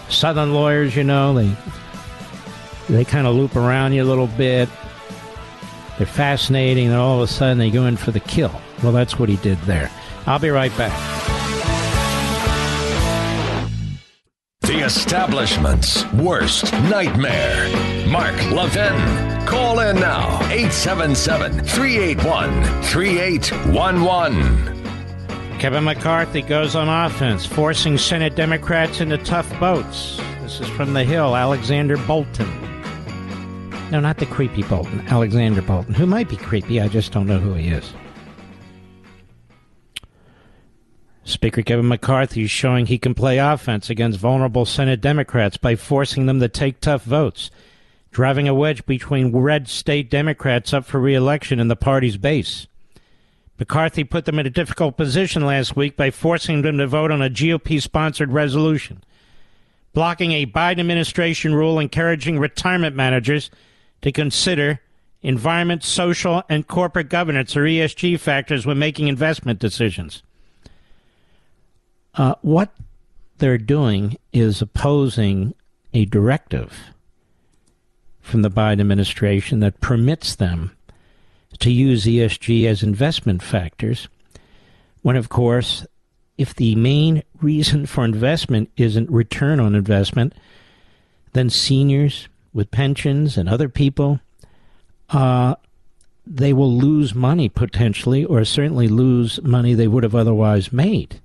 Southern lawyers, you know, they kind of loop around you a little bit. They're fascinating, and all of a sudden they go in for the kill. Well, that's what he did there. I'll be right back. The establishment's worst nightmare. Mark Levin. Call in now. 877-381-3811. Kevin McCarthy goes on offense, forcing Senate Democrats into tough votes. This is from The Hill. Alexander Bolton. No, not the creepy Bolton. Alexander Bolton, who might be creepy. I just don't know who he is. Speaker Kevin McCarthy is showing he can play offense against vulnerable Senate Democrats by forcing them to take tough votes, driving a wedge between red state Democrats up for re-election in the party's base. McCarthy put them in a difficult position last week by forcing them to vote on a GOP-sponsored resolution, blocking a Biden administration rule encouraging retirement managers to consider environment, social, and corporate governance, or ESG, factors when making investment decisions. What they're doing is opposing a directive from the Biden administration that permits them to use ESG as investment factors, when, of course, if the main reason for investment isn't return on investment, then seniors with pensions and other people, they will lose money potentially, or certainly lose money they would have otherwise made.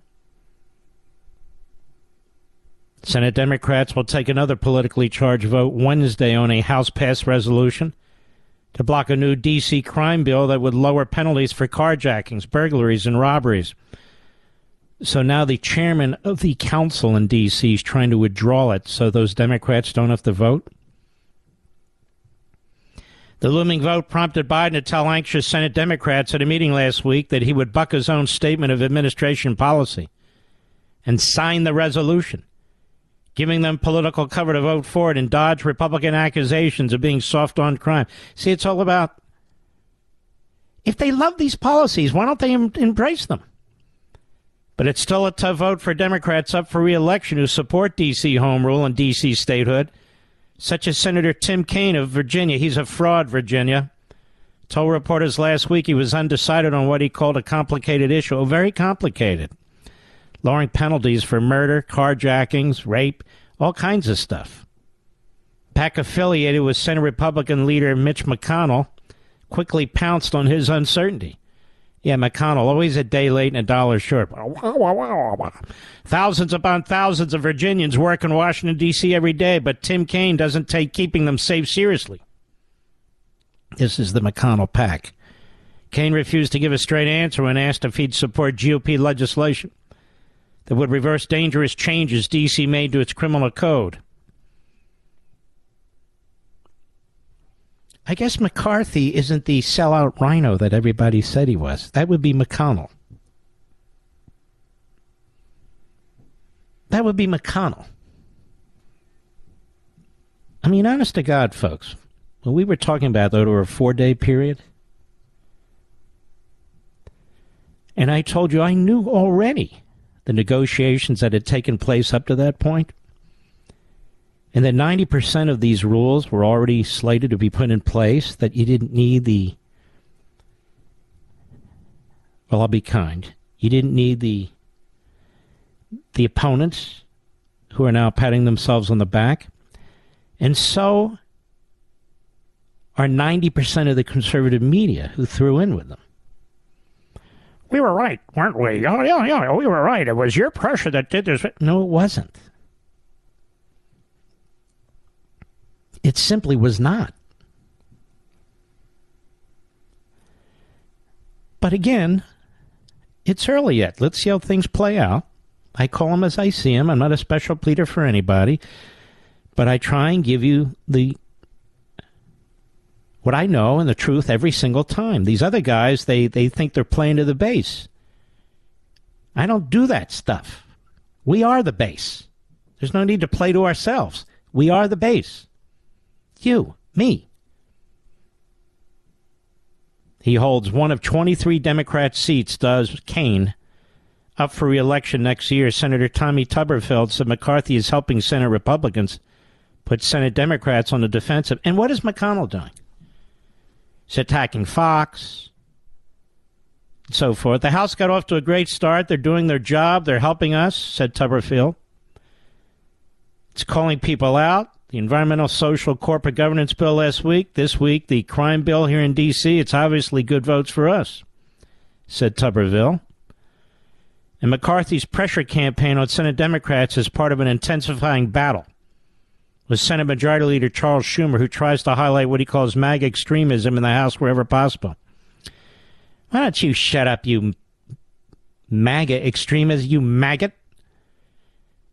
Senate Democrats will take another politically charged vote Wednesday on a House-passed resolution to block a new D.C. crime bill that would lower penalties for carjackings, burglaries, and robberies. So now the chairman of the council in D.C. is trying to withdraw it so those Democrats don't have to vote. The looming vote prompted Biden to tell anxious Senate Democrats at a meeting last week that he would buck his own statement of administration policy and sign the resolution, giving them political cover to vote for it and dodge Republican accusations of being soft on crime. See, it's all about, if they love these policies, why don't they embrace them? But it's still a tough vote for Democrats up for re-election who support D.C. home rule and D.C. statehood, such as Senator Tim Kaine of Virginia. He's a fraud, Virginia. Told reporters last week he was undecided on what he called a complicated issue. Very complicated. Lowering penalties for murder, carjackings, rape, all kinds of stuff. PAC affiliated with Senate Republican leader Mitch McConnell quickly pounced on his uncertainty. Yeah, McConnell, always a day late and a dollar short. Thousands upon thousands of Virginians work in Washington, D.C. every day, but Tim Kaine doesn't take keeping them safe seriously. This is the McConnell PAC. Kaine refused to give a straight answer when asked if he'd support GOP legislation that would reverse dangerous changes D.C. made to its criminal code. I guess McCarthy isn't the sellout rhino that everybody said he was. That would be McConnell. That would be McConnell. I mean, honest to God, folks, when we were talking about that over a 4-day period, and I told you I knew already the negotiations that had taken place up to that point, and that 90% of these rules were already slated to be put in place, that you didn't need the, well, I'll be kind, you didn't need the opponents who are now patting themselves on the back. And so are 90% of the conservative media who threw in with them. We were right, weren't we? Oh, yeah, we were right. It was your pressure that did this. No, it wasn't. It simply was not. But again, it's early yet. Let's see how things play out. I call them as I see them. I'm not a special pleader for anybody. But I try and give you what I know and the truth every single time. These other guys, they think they're playing to the base. I don't do that stuff. We are the base. There's no need to play to ourselves. We are the base. You, me. He holds one of 23 Democrat seats, does Kane, up for re-election next year. Senator Tommy Tuberville said McCarthy is helping Senate Republicans put Senate Democrats on the defensive. And what is McConnell doing? He's attacking Fox, and so forth. The House got off to a great start. They're doing their job. They're helping us, said Tuberville. It's calling people out. The environmental, social, corporate governance bill last week. This week, the crime bill here in D.C. It's obviously good votes for us, said Tuberville. And McCarthy's pressure campaign on Senate Democrats is part of an intensifying battle with Senate Majority Leader Charles Schumer, who tries to highlight what he calls MAGA extremism in the House wherever possible. Why don't you shut up, you MAGA extremist, you maggot?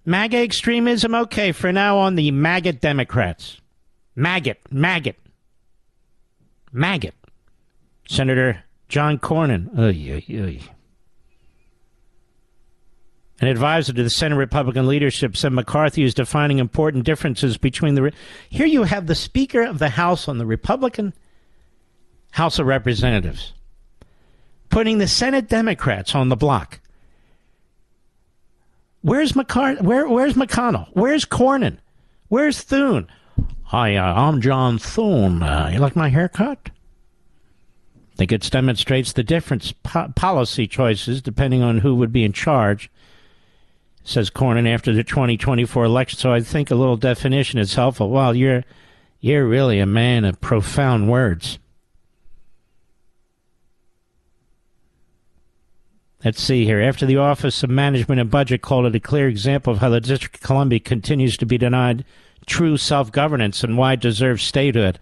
MAGA extremism, okay, for now on, the MAGA Democrats. Maggot. Senator John Cornyn. An advisor to the Senate Republican leadership said McCarthy is defining important differences between the... Here you have the Speaker of the House on the Republican House of Representatives putting the Senate Democrats on the block. Where's McCarthy? Where's McConnell? Where's Cornyn? Where's Thune? Hi, I'm John Thune. You like my haircut? I think it demonstrates the different policy choices depending on who would be in charge, says Cornyn after the 2024 election. So I think a little definition is helpful. Well, you're really a man of profound words. Let's see here. After the Office of Management and Budget called it a clear example of how the District of Columbia continues to be denied true self-governance and why it deserves statehood,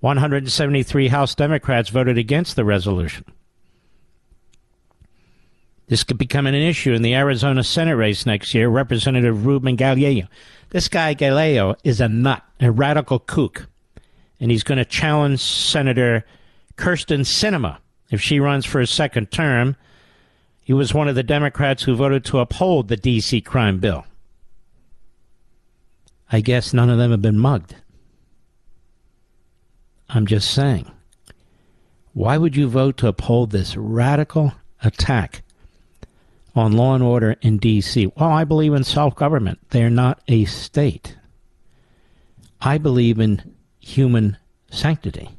173 House Democrats voted against the resolution. This could become an issue in the Arizona Senate race next year. Representative Ruben Galileo. This guy, Galileo, is a nut, a radical kook. And he's going to challenge Senator Kyrsten Sinema if she runs for a second term. He was one of the Democrats who voted to uphold the D.C. crime bill. I guess none of them have been mugged. I'm just saying. Why would you vote to uphold this radical attack on law and order in D.C.? Well, I believe in self-government. They're not a state. I believe in human sanctity.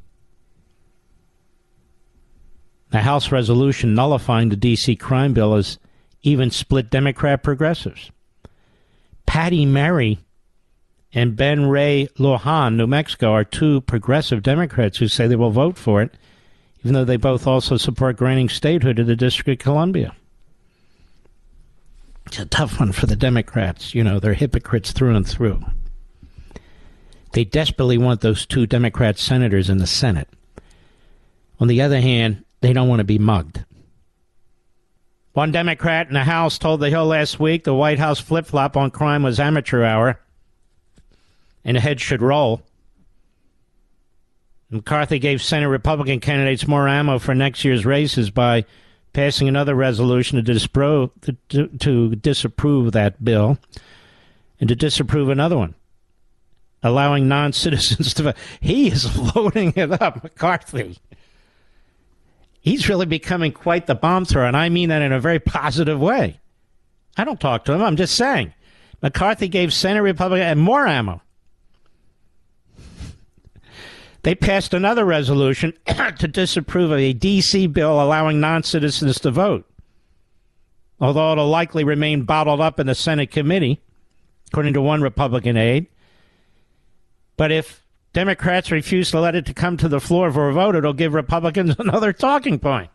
The House resolution nullifying the D.C. crime bill has even split Democrat progressives. Patty Murray and Ben Ray Lujan, New Mexico, are two progressive Democrats who say they will vote for it, even though they both also support granting statehood to the District of Columbia. It's a tough one for the Democrats. You know, they're hypocrites through and through. They desperately want those two Democrat senators in the Senate. On the other hand, they don't want to be mugged. One Democrat in the House told The Hill last week the White House flip-flop on crime was amateur hour and the head should roll. McCarthy gave Senate Republican candidates more ammo for next year's races by passing another resolution to disapprove that bill and to disapprove another one, allowing non-citizens to vote. He is loading it up, McCarthy. He's really becoming quite the bomb thrower, and I mean that in a very positive way. I don't talk to him. I'm just saying. McCarthy gave Senate Republican more ammo. They passed another resolution to disapprove of a D.C. bill allowing non-citizens to vote, although it'll likely remain bottled up in the Senate committee, according to one Republican aide. But if Democrats refuse to let it to come to the floor for a vote, it'll give Republicans another talking point.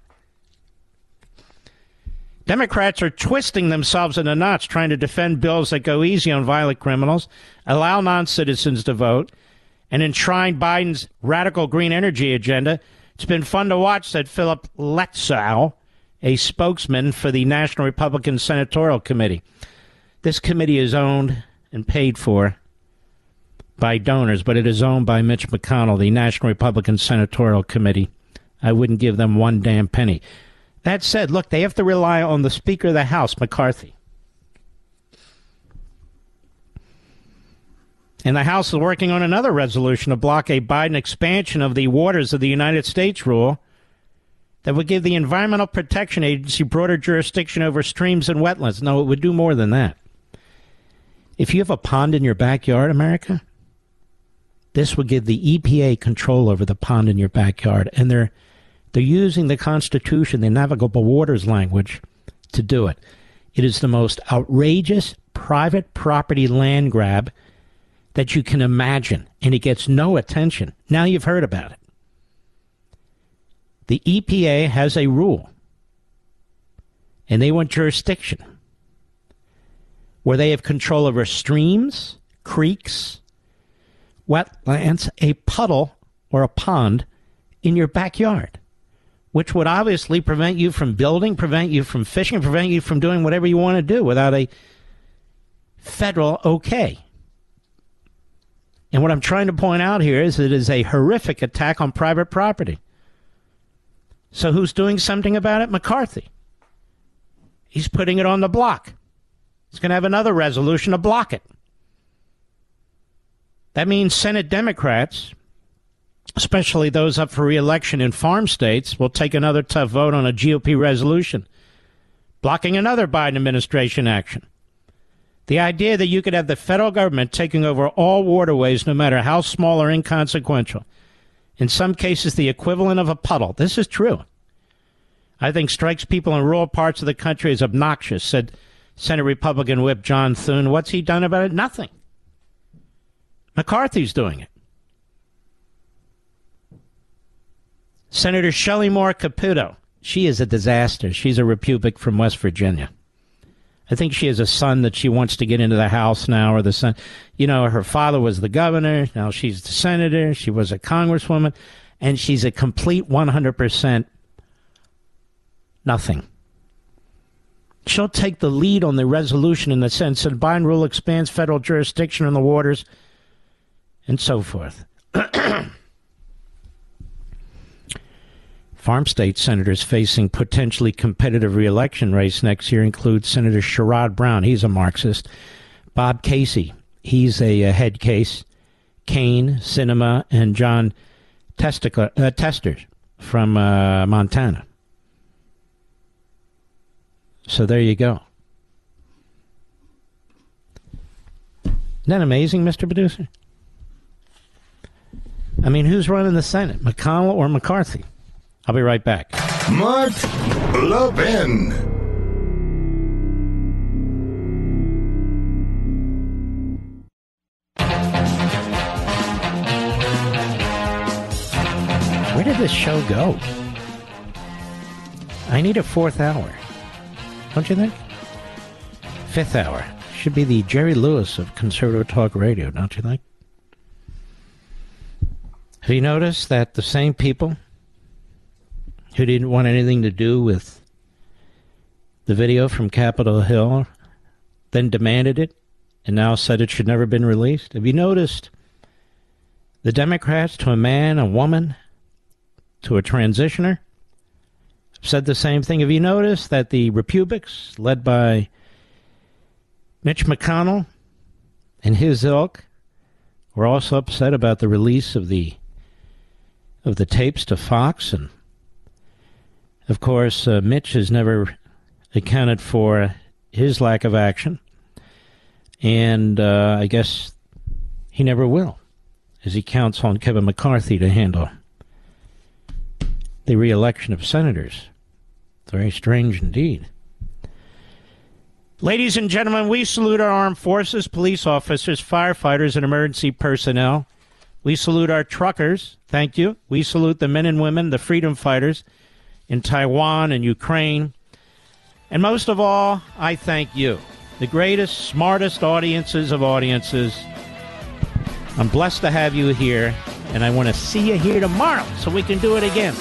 Democrats are twisting themselves into knots trying to defend bills that go easy on violent criminals, allow non-citizens to vote, and enshrine Biden's radical green energy agenda, It's been fun to watch, said Phillip Washington, a spokesman for the National Republican Senatorial Committee. This committee is owned and paid for by donors, but it is owned by Mitch McConnell, the National Republican Senatorial Committee. I wouldn't give them one damn penny. That said, look, they have to rely on the Speaker of the House, McCarthy. And the House is working on another resolution to block a Biden expansion of the Waters of the United States rule that would give the Environmental Protection Agency broader jurisdiction over streams and wetlands. No, it would do more than that. If you have a pond in your backyard, America, this would give the EPA control over the pond in your backyard. And they're using the Constitution, the navigable waters language, to do it. It is the most outrageous private property land grab that you can imagine, and it gets no attention. Now you've heard about it. The EPA has a rule, and they want jurisdiction where they have control over streams, creeks, wetlands, a puddle or a pond in your backyard, which would obviously prevent you from building, prevent you from fishing, prevent you from doing whatever you want to do without a federal okay. And what I'm trying to point out here is it is a horrific attack on private property. So who's doing something about it? McCarthy. He's putting it on the block. He's going to have another resolution to block it. That means Senate Democrats, especially those up for re-election in farm states, will take another tough vote on a GOP resolution, blocking another Biden administration action. The idea that you could have the federal government taking over all waterways, no matter how small or inconsequential, in some cases the equivalent of a puddle. This is true. I think strikes people in rural parts of the country as obnoxious, said Senate Republican Whip John Thune. What's he done about it? Nothing. McCarthy's doing it. Senator Shelley Moore Capito. She is a disaster. She's a Republican from West Virginia. I think she has a son that she wants to get into the House now, or the son. You know, her father was the governor. Now she's the senator. She was a congresswoman. And she's a complete 100% nothing. She'll take the lead on the resolution in the sense that Biden rule expands federal jurisdiction on the waters and so forth. Farm state senators facing potentially competitive re-election race next year include Senator Sherrod Brown. He's a Marxist. Bob Casey. He's a head case. Kane, Sinema, and John Testers from Montana. So there you go. Isn't that amazing, Mr. Producer? I mean, who's running the Senate, McConnell or McCarthy? I'll be right back. Mark Levin. Where did this show go? I need a fourth hour. Don't you think? Fifth hour. Should be the Jerry Lewis of conservative talk radio, don't you think? Have you noticed that the same people who didn't want anything to do with the video from Capitol Hill then demanded it and now said it should never have been released? Have you noticed the Democrats, to a man, a woman, to a transitioner, said the same thing? Have you noticed that the Republicans, led by Mitch McConnell and his ilk, were also upset about the release of the tapes to Fox? And of course, Mitch has never accounted for his lack of action, and I guess he never will, as he counts on Kevin McCarthy to handle the re-election of senators. Very strange indeed. Ladies and gentlemen, we salute our armed forces, police officers, firefighters, and emergency personnel. We salute our truckers. Thank you. We salute the men and women, the freedom fighters in Taiwan and Ukraine. And most of all, I thank you, the greatest, smartest audiences of audiences. I'm blessed to have you here, And I want to see you here tomorrow so we can do it again.